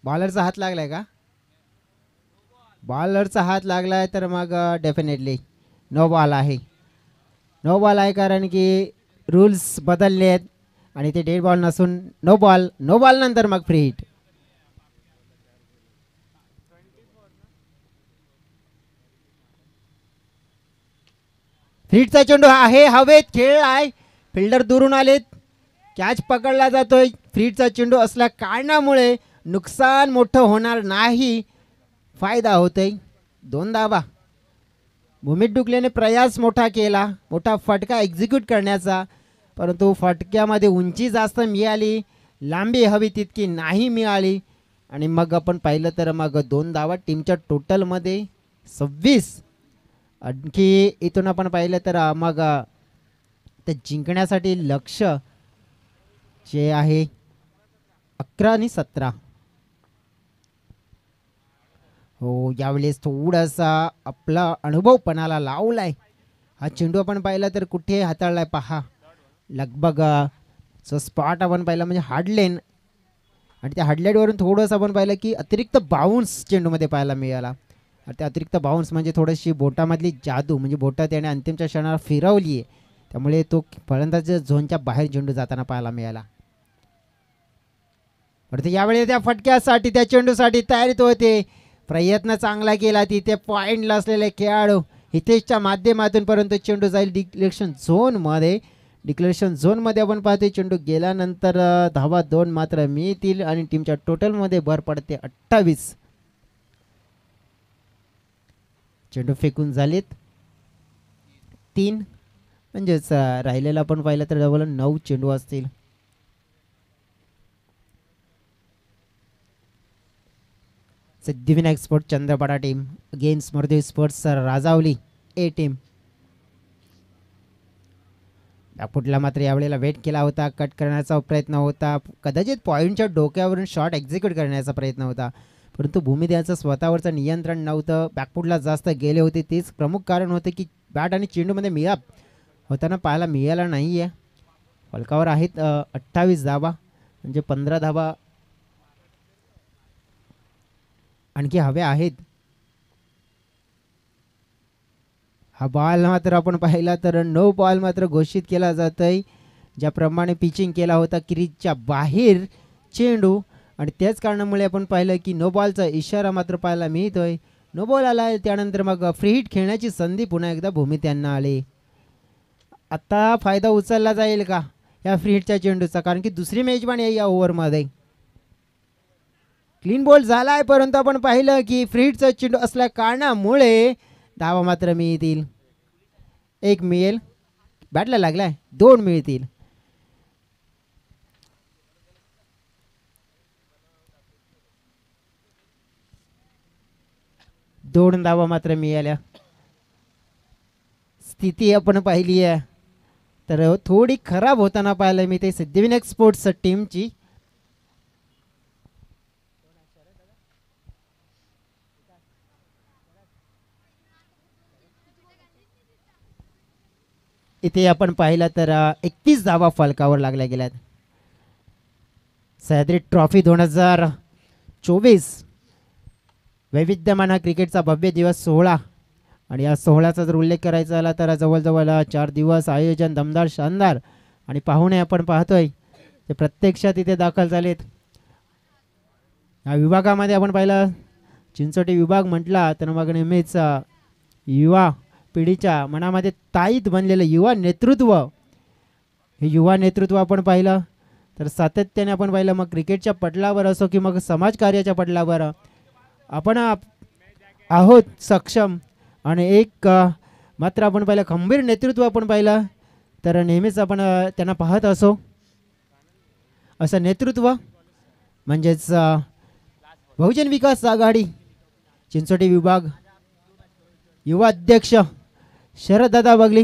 बॉलरचा हात लागलाय का? बॉलरचा हात लागलाय तर मग डेफिनेटली नो बॉल आहे. नो बॉल आहे कारण की रूल्स बदलले आहेत आणि ते डेड बॉल नसून नो बॉल. नो बॉल नंतर मग फ्री हिट. फ्रीटचा चेंडू आहे, हवेत खेळ आहे, फिल्डर दुरून आलेत, कॅच पकडला जातोय. फ्रीटचा चेंडू असल्या कारणामुळे नुकसान मोठं होणार नाही, फायदा होतोय. 2 धावा. भूमित डुकलेने प्रयास मोठा केला, मोठा फटका एक्झिक्यूट करण्याचा, परंतु फटक्यामध्ये उंची जास्त मिळाली, लांबी हवी तितकी नाही मिळाली. आणि मग आपण पाहिलं तर मग 2 धावा टीमच्या टोटलमध्ये 26. आणखी इथून आपण पाहिलं तर मग ते जिंकण्यासाठी लक्ष जे आहे 11 आणि 17. हो यावेळेस थोडासा आपला अनुभव पणाला लावलाय. हा चेंडू आपण पाहिला तर कुठे हाताळलाय पहा, लगभग जो स्पॉट आपण पाहिला म्हणजे हार्डलेन, आणि त्या हार्डलेनवरून थोडंसं आपण पाहिलं की अतिरिक्त बाउन्स चेंडूमध्ये पाहायला मिळाला. त्या अतिरिक्त बाउन्स म्हणजे थोडीशी बोटामधली जादू, म्हणजे बोटा त्याने अंतिमच्या क्षणाला फिरवली आहे, त्यामुळे तो फलंदाज झोनच्या बाहेर चेंडू जाताना पाहायला मिळाला. परंतु यावेळी त्या फटक्यासाठी त्या चेंडूसाठी तयारीत होते, प्रयत्न चांगला केला तिथे पॉईंटला असलेले खेळाडू हितेशच्या माध्यमातून, परंतु चेंडू जाईल डिक्लेरेशन झोनमध्ये. डिक्लेरेशन झोनमध्ये आपण पाहतोय चेंडू गेल्यानंतर धावा 2 मात्र मिळतील आणि टीमच्या टोटलमध्ये भर पडते 28. चेंडू फेकून झालेत 3, म्हणजेच राहिलेला आपण पाहिलं तर जवळ 9 चेंडू असतील. Siddhivinayak sport Chandrapada team against स्मृती स्पोर्ट्स राजावली ए टीम. पुढला मात्र यावेळेला वेट केला होता, कट करण्याचा प्रयत्न होता, कदाचित पॉईंटच्या डोक्यावरून शॉट एक्झिक्यूट करण्याचा प्रयत्न होता, परंतु भूमित यांचं स्वतःवरचं नियंत्रण नव्हतं, बॅकफुटला जास्त गेले होते. तेच प्रमुख कारण होते की बॅट आणि चेंडूमध्ये मिळाप होताना पाहायला मिळाला नाही आहे. फलकावर आहेत 28 धावा, म्हणजे 15 धावा आणखी हव्या आहेत. हा बॉल मात्र आपण पाहिला तर नो बॉल मात्र घोषित केला जात आहे, ज्याप्रमाणे पिचिंग केला होता क्रीजच्या बाहेर चेंडू, आणि त्याच कारणामुळे आपण पाहिलं की नो बॉलचा इशारा मात्र पाहायला मिळतोय. नो बॉल आला, त्यानंतर मग फ्री हिट खेळण्याची संधी पुन्हा एकदा भूमित यांना आली. आता फायदा उचलला जाईल का या फ्री हिटच्या चेंडूचा, कारण की दुसरी मेजबानी आहे या ओव्हरमध्ये. क्लीन बॉल झाला आहे, परंतु आपण पाहिलं की फ्री हिटचा चेंडू असल्या कारणामुळे धावा मात्र मिळतील. 1 मिळेल, बॅटला लागलाय, 2 मिळतील. दोन धावा मात्र मिळाल्या. स्थिती आपण पाहिली आहे तर थोडी खराब होताना पाहायला मिळते सिद्धिविनायक स्पोर्ट्स टीमची. इथे आपण पाहिलं तर 31 धावा फलकावर लागल्या गेल्यात. सह्याद्री ट्रॉफी 2024 वैविध्यमान हा क्रिकेटचा भव्य दिवस सोहळा आणि या सोहळ्याचा जर उल्लेख करायचा झाला तर जवळजवळ 4 दिवस आयोजन दमदार शानदार आणि पाहुणे आपण पाहतोय ते प्रत्यक्षात इथे दाखल झालेत. या विभागामध्ये आपण पाहिलं चिंचोटी विभाग म्हटला तर मग नेहमीच युवा पिढीच्या मनामध्ये ताईत बनलेलं युवा नेतृत्व, हे युवा नेतृत्व आपण पाहिलं तर सातत्याने आपण पाहिलं मग क्रिकेटच्या पटलावर असो की मग समाजकार्याच्या पटलावर आपण आहोत सक्षम. आणि एक मात्र आपण पाहिलं खंबीर नेतृत्व आपण पाहिलं तर नेहमीच आपण त्यांना पाहत असो. असं नेतृत्व म्हणजेच बहुजन विकास आघाडी चिंचोटी विभाग युवा अध्यक्ष शरददादा बगली,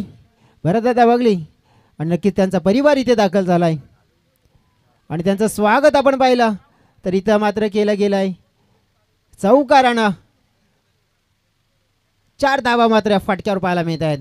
भरतदादा बगली आणि नक्कीच त्यांचा परिवार इथे दाखल झाला आहे. आणि त्यांचं स्वागत आपण पाहिलं तर इथं मात्र केलं गेलं आहे चौकारानं. 4 धावा मात्र या फटक्यावर पाहायला मिळत आहेत.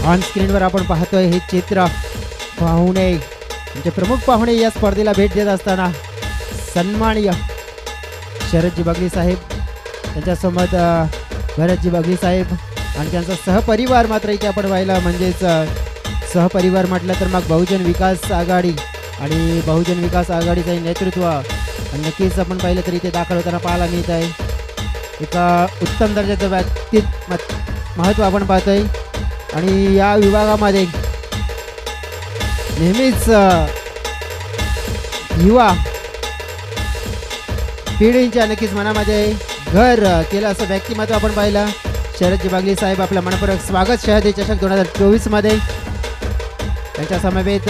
ऑन स्क्रीनवर आपण पाहतोय हे चित्र पाहुणे म्हणजे प्रमुख पाहुणे या स्पर्धेला भेट देत असताना सन्माननीय शरदजी बगली साहेब, त्यांच्यासोबत भरतजी बगली साहेब आणि त्यांचा सहपरिवार मात्र इथे आपण पाहिलं. म्हणजेच सहपरिवार म्हटलं तर मग बहुजन विकास आघाडी आणि बहुजन विकास आघाडीचं नेतृत्व आणि नक्कीच आपण पाहिलं तर इथे दाखल होताना पाहायला मिळत आहे. एका उत्तम दर्जाचं महत्त्व आपण पाहतोय. आणि या विभागामध्ये नेहमीच युवा पिढींच्या नक्कीच मनामध्ये घर केलं असं व्यक्तिमत्व आपण पाहिलं. शरदजी बगली साहेब आपलं मनपूर्वक स्वागत शहदी चषक 2024 मध्ये. त्यांच्या समवेत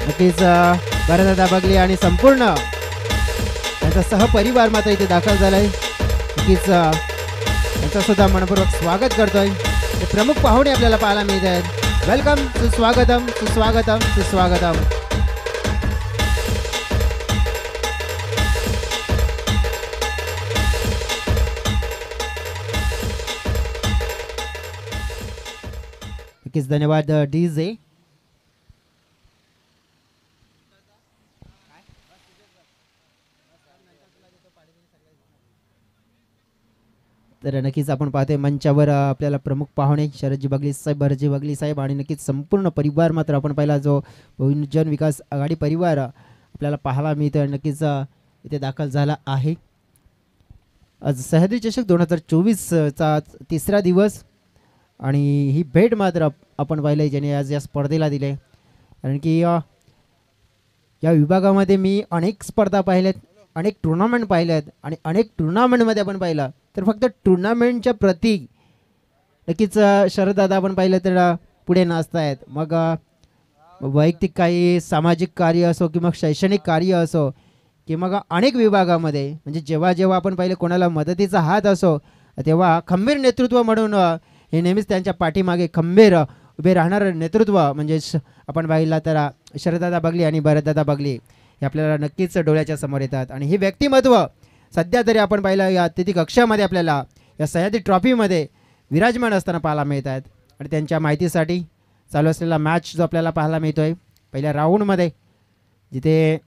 नक्कीच भरतदादा बगली आणि संपूर्ण त्यांचा सहपरिवार मात्र इथे दाखल झालाय. नक्कीच त्यांचं सुद्धा मनपूर्वक स्वागत करतोय. प्रमुख पाहुणे आपल्याला पाहायला मिळत आहेत. वेलकम, सुस्वागतम, सुस्वागतम, सुस्वागतम. नक्कीच धन्यवाद डीजे. तर नक्कीच आपण पाहतोय मंचावर आपल्याला प्रमुख पाहुणे शरदजी बगली साहेब, भरतजी बगली साहेब आणि नक्कीच संपूर्ण परिवार मात्र आपण पाहिला जो बहुजन विकास आघाडी परिवार आपल्याला पाहायला मिळतो. नक्कीच इथे दाखल झाला आहे. आज सह्याद्री चषक 2024चा 3रा दिवस आणि ही भेट मात्र आपण पाहिलं ज्याने आज या स्पर्धेला दिले. कारण की या विभागामध्ये मी अनेक स्पर्धा पाहिल्यात, अनेक टुर्नामेंट पाहिल्यात आणि अनेक टुर्नामेंटमध्ये आपण पाहिलं तर फक्त टुर्नामेंटच्या प्रती नक्कीच शरददादा आपण पाहिलं तर पुढे नाचतायत. मग वैयक्तिक काही सामाजिक कार्य असो की मग शैक्षणिक कार्य असो की मग अनेक विभागामध्ये म्हणजे जेव्हा जेव्हा आपण पाहिलं कोणाला मदतीचा हात असो तेव्हा खंबीर नेतृत्व म्हणून हे नेहमीच त्यांच्या पाठीमागे खंबीर उभे राहणारं नेतृत्व म्हणजे आपण पाहिलं तर शरददादा बगली आणि भरतदादा बगली हे आपल्याला नक्कीच डोळ्याच्या समोर येतात. आणि हे व्यक्तिमत्व सध्या तरी आपण पाहिलं या अतिथी कक्षामध्ये आपल्याला या सह्याद्री ट्रॉफीमध्ये विराजमान असताना पाहायला मिळत आहेत. आणि त्यांच्या माहितीसाठी चालू असलेला मॅच जो आपल्याला पाहायला मिळतो आहे पहिल्या राऊंडमध्ये जिथे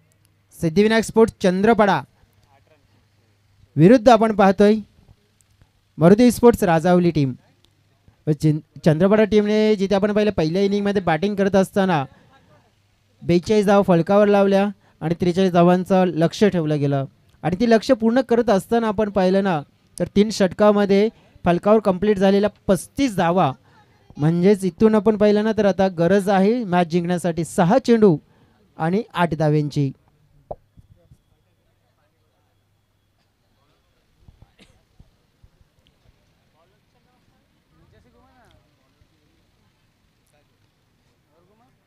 सिद्धिविनायक स्पोर्ट्स चंद्रपडा विरुद्ध आपण पाहतोय मारुती स्पोर्ट्स राजावली टीम. चंद्रपडा टीमने जिथे आपण पाहिलं पहिल्या इनिंगमध्ये बॅटिंग करत असताना 42 धावा फलकावर लावल्या आणि 43 धावांचं लक्ष ठेवलं गेलं. आणि ती लक्ष पूर्ण करत असताना आपण पाहिलं ना तर 3 षटकामध्ये फलकावर कंप्लीट झालेल्या 35 धावा म्हणजेच इथून आपण पाहिलं ना तर आता गरज आहे मॅच जिंकण्यासाठी 6 चेंडू आणि 8 धाव्यांची.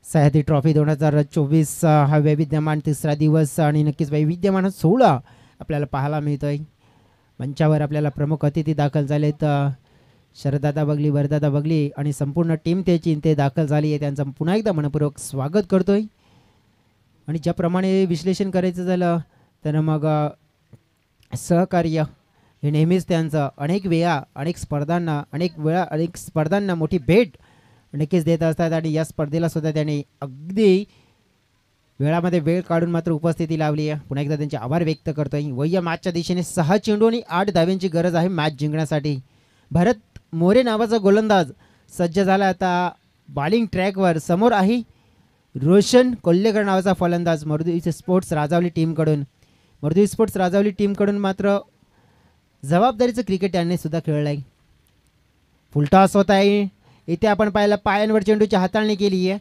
सह्याद्री ट्रॉफी 2024 हा वैविध्यमान तिसरा दिवस आणि नक्कीच वैविध्यमान सोहळा आपल्याला पाहायला मिळतोय. मंचावर आपल्याला प्रमुख अतिथी दाखल झालेत. शरददादा बगली, वरदादा बगली आणि संपूर्ण टीम त्याची ते दाखल झाली आहे. त्यांचं पुन्हा एकदा मनपूर्वक स्वागत करतोय. आणि ज्याप्रमाणे विश्लेषण करायचं झालं तर मग सहकार्य हे नेहमीच त्यांचं अनेक स्पर्धांना मोठी भेट नक्कीच देत असतात. आणि या स्पर्धेला सुद्धा त्यांनी अगदी वेळामध्ये वेळ काढून मात्र उपस्थिती लावली आहे. पुन्हा एकदा त्यांचे आभार व्यक्त करतोय. वह्य मॅचच्या दिशेने 6 चेंडू आणि 8 धाव्यांची गरज आहे मॅच जिंकण्यासाठी. भरत मोरे नावाचा गोलंदाज सज्ज झाला आता बॉलिंग ट्रॅकवर. समोर आहे रोशन कोल्हेकर नावाचा फलंदाज मरुदी स्पोर्ट्स राजावली टीमकडून मात्र जबाबदारीचं क्रिकेट त्यांनी सुद्धा खेळलं आहे. फुलटॉस होत आहे. इथे आपण पाहिलं पायांवर चेंडूची हाताळणी केली आहे.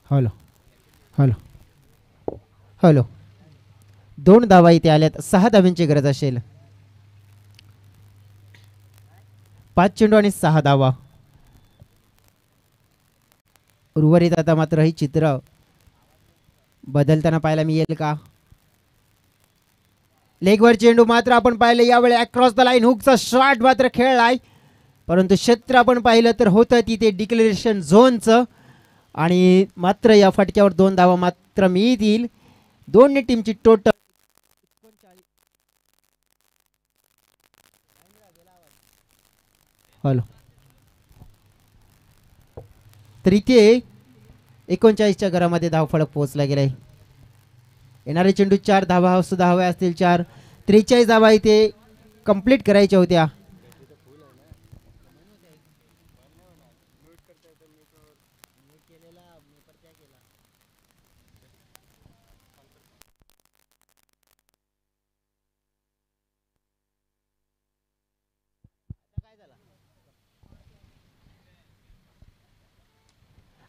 हॅलो हॅलो हॅलो 2 धावा इथे आल्यात. 6 धाव्यांची गरज असेल. 5 चेंडू आणि 6 धावा. उर्वरित आता मात्र ही चित्र बदलताना पाहायला मिळेल का? लेगवर चेंडू मात्र आपण पाहिलं यावेळी अक्रॉस द लाईन हुकचा शॉट मात्र खेळलाय. परंतु क्षेत्र आपण पाहिलं तर होतं तिथे डिक्लेरेशन झोनचं. आणि मात्र या फटक्यावर 2 धावा मात्र मिळतील. दोन्ही टीमची टोटल हॅलो तर इथे 39च्या घरामध्ये धावफलक पोहोचला गेलाय. येणारे चेंडू 4 धावा सुद्धा हव्या असतील. 43 धावा इथे कंप्लीट करायच्या होत्या.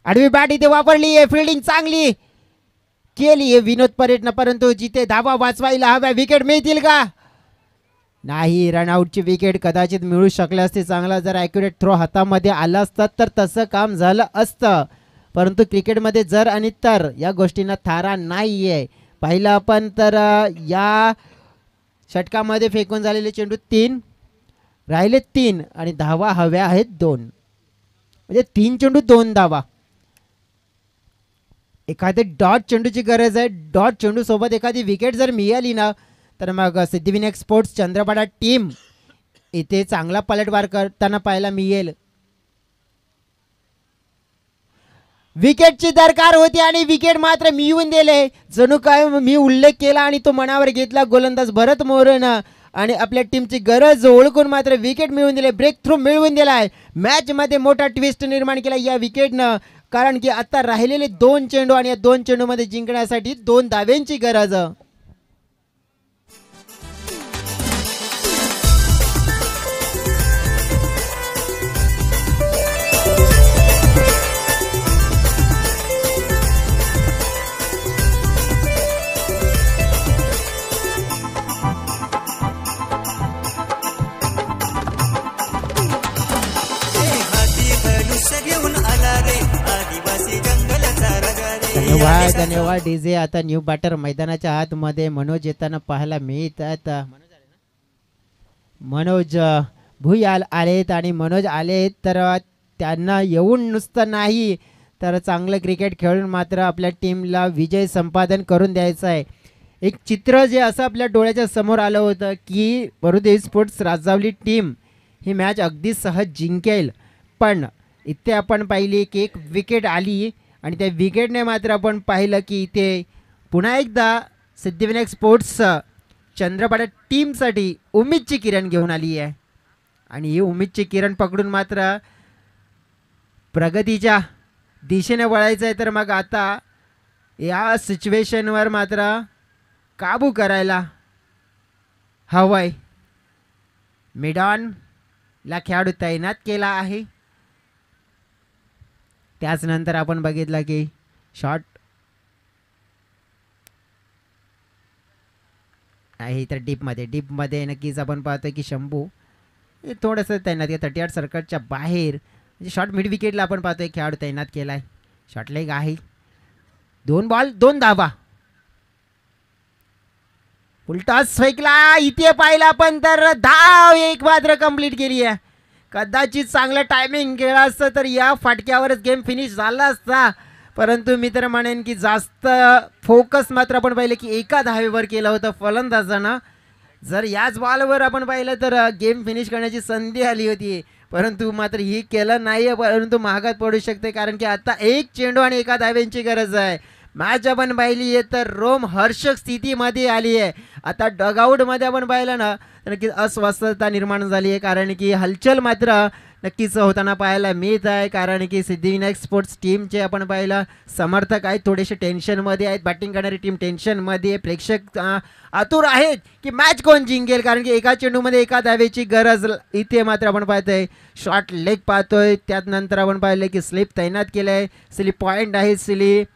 आडवी बॅट इथे वापरली आहे. फिल्डिंग चांगली केली आहे विनोद परेडनं. परंतु जिथे धावा वाचवायला हव्या विकेट मिळतील का? नाही. रनआउटची विकेट कदाचित मिळू शकले असते. चांगला जर ॲक्युरेट थ्रो हातामध्ये आला असता तर तसं काम झालं असतं. परंतु क्रिकेटमध्ये जर आणि तर या गोष्टींना थारा नाही आहे. पाहिलं आपण तर या षटकामध्ये फेकून झालेले चेंडू 3 राहिले 3 आणि धावा हव्या आहेत 2. म्हणजे 3 चेंडू 2 धावा. एखादी डॉट चेंडूची गरज आहे. डॉट चेंडू सोबत एखादी विकेट जर मिळाली ना तर मग सिद्धिविनायक स्पोर्ट्स चंद्रपाडा टीम इथे चांगला पलटवार करताना पाहायला मिळेल. विकेटची दरकार होती आणि विकेट मात्र मिळवून दिले. जणू काय मी उल्लेख केला आणि तो मनावर घेतला गोलंदाज भरत मोरेनं आणि आपल्या टीमची गरज ओळखून मात्र विकेट मिळवून दिले. ब्रेक थ्रू मिळवून दिलाय. मॅच मध्ये मोठा ट्विस्ट निर्माण केला या विकेटनं. कारण की आता राहिलेले 2 चेंडू आणि या 2 चेंडू मध्ये जिंकण्यासाठी 2 धाव्यांची गरज. धन्यवाद डीजे. आता न्यू बॅटर मैदानाच्या आतमध्ये मनोज येताना पाहायला मिळतात. मनोज भुयाल आलेत आणि मनोज आलेत तर त्यांना येऊन नुसतं नाही तर चांगलं क्रिकेट खेळून मात्र आपल्या टीमला विजय संपादन करून द्यायचं आहे. एक चित्र जे असं आपल्या डोळ्याच्या समोर आलं होतं की मरुदी स्पोर्ट्स राजावली टीम ही मॅच अगदी सहज जिंकेल. पण इथे आपण पाहिली की एक विकेट आली आणि त्या विकेटने मात्र आपण पाहिलं की इथे पुन्हा एकदा सिद्धिविनायक स्पोर्ट्स चंद्रपाडा टीमसाठी उमेदची किरण घेऊन आली आहे आणि ही उमेदची किरण पकडून मात्र प्रगतीच्या दिशेने वळायचं आहे. तर मग आता या सिच्युएशनवर मात्र काबू करायला हवं आहे. मिडॉनला खेळाडू तैनात केला आहे. त्याचनंतर आपण बघितलं की शॉट आहे तर डीपमध्ये नक्कीच आपण पाहतोय की शंभू हे थोडंसं तैनात 38 सर्कलच्या बाहेर म्हणजे शॉर्ट मिड विकेटला आपण पाहतोय खेळाडू तैनात केला आहे. शॉट लेग आहे. 2 बॉल 2 धावा. उलटाच फेकला इथे पाहिला पण तर धाव एक मात्र कंप्लीट केली आहे. कदाचित चांगलं टायमिंग केलं असतं तर या फाटक्यावरच गेम फिनिश झाला असता. परंतु मी तर म्हणेन की जास्त फोकस मात्र आपण पाहिलं की एका धावेवर केलं होतं फलंदाजानं. जर याच बॉलवर आपण पाहिलं तर गेम फिनिश करण्याची संधी आली होती परंतु मात्र ही केलं नाही आहे. परंतु महागात पडू शकते कारण की आता एक चेंडू आणि एका धाव्यांची गरज आहे. मॅच आपण पाहिली आहे तर रोमहर्षक स्थितीमध्ये आली आहे. आता डगआउटमध्ये आपण पाहिलं ना तर नक्कीच अस्वस्थता निर्माण झाली आहे कारण की हलचल मात्र नक्कीच होताना पाहायला मिळत आहे. कारण की सिद्धिविनायक स्पोर्ट्स टीमचे आपण पाहिलं समर्थक आहेत थोडेसे टेन्शनमध्ये आहेत. बॅटिंग करणारी टीम टेन्शनमध्ये आहे. प्रेक्षक आतुर आहेत की मॅच कोण जिंकेल कारण की एका चेंडूमध्ये एका धावेची गरज इथे मात्र आपण पाहतोय. शॉर्ट लेग पाहतोय. त्यानंतर आपण पाहिलं की स्लिप तैनात केलं आहे. स्लिप पॉईंट आहे. स्लिप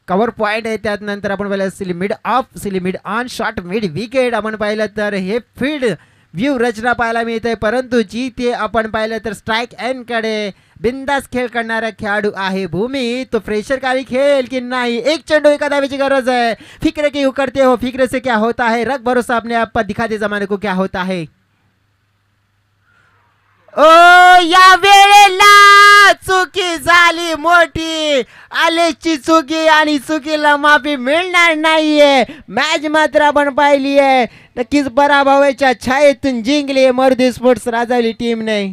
कवर पॉईंट आहे. त्यानंतर आपण पाहिलं silly mid of silly mid on shot mid wicket आपण पाहिलं तर हे फील्ड व्ह्यू रचना पाहायला मिळते. परंतु जी ते आपण पाहिलं तर स्ट्राईक एंडकडे बिंदास खेळ करणारा खेळाडू आहे भूमी. तो फ्रेशर कारी खेळ की नाही. एक चेंडू एका धावेची गरज है. फिक्र क्यों करते हो फिक्र से क्या होता है. रख भरोसा अपने आप पर दिखा दे जमाने को क्या होता है. ओ या वेळेला चुकी झाली मोठी. आलेची चुकी आणि चुकीला माफी मिळणार नाहीये. मॅच मात्र आपण पाहिली आहे नक्कीच पराभवाच्या छायेतून जिंकली मारुती स्पोर्ट्स राजावली टीमने.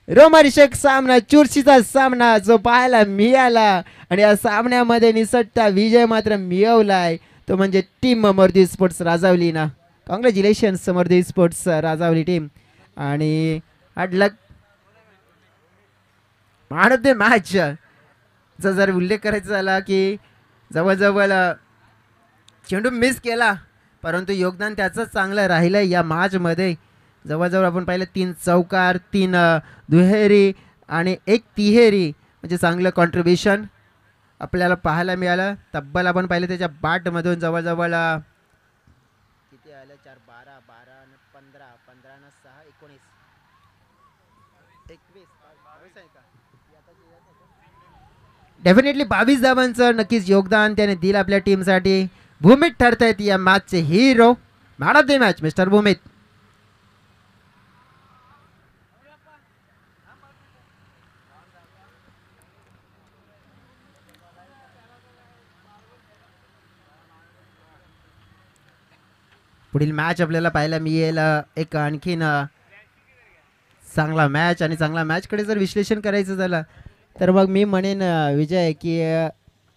रोमहर्षक सामना चुरशीचा सामना जो पाहायला मिळाला आणि या सामन्यामध्ये निसटता विजय मात्र मिळवलाय तो म्हणजे टीम मारुती स्पोर्ट्स राजावली ना. Congratulations Maruti sports Rajavali team. आणि hard luck man of the match चा जर उल्लेख करायचा झाला की जवळजवळ चेंडू मिस केला परंतु योगदान त्याचं चांगलं राहिलं या मॅचमध्ये. जवळजवळ आपण पाहिलं 3 चौकार 3 दुहेरी आणि 1 तिहेरी म्हणजे चांगलं कॉन्ट्रीब्युशन आपल्याला पाहायला मिळालं. तब्बल आपण पाहिलं त्याच्या बॅटमधून जवळजवळ किती आलं 4 12 12 15 15 6 19 21 आहे का डेफिनेटली 22 धावांचं नक्कीच योगदान त्याने दिलं आपल्या टीमसाठी. भूमित ठरत आहेत या मॅचचे hero. Man of the match mister Bhumit. पुढील मॅच आपल्याला पाहायला मिळेल एक आणखीन चांगला मॅच आणि चांगला मॅचकडे जर विश्लेषण करायचं झालं तर मग मी म्हणेन विजय की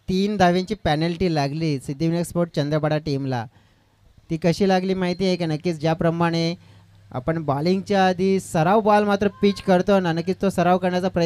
3 धाव्यांची पॅनल्टी लागली सिद्धिविनायक स्पोर्ट्स चंद्रपाडा टीमला. ती कशी लागली माहिती आहे का. नक्कीच ज्याप्रमाणे आपण बॉलिंगच्या आधी सराव बॉल मात्र पिच करतो ना नक्कीच तो सराव करण्याचा प्रयत्न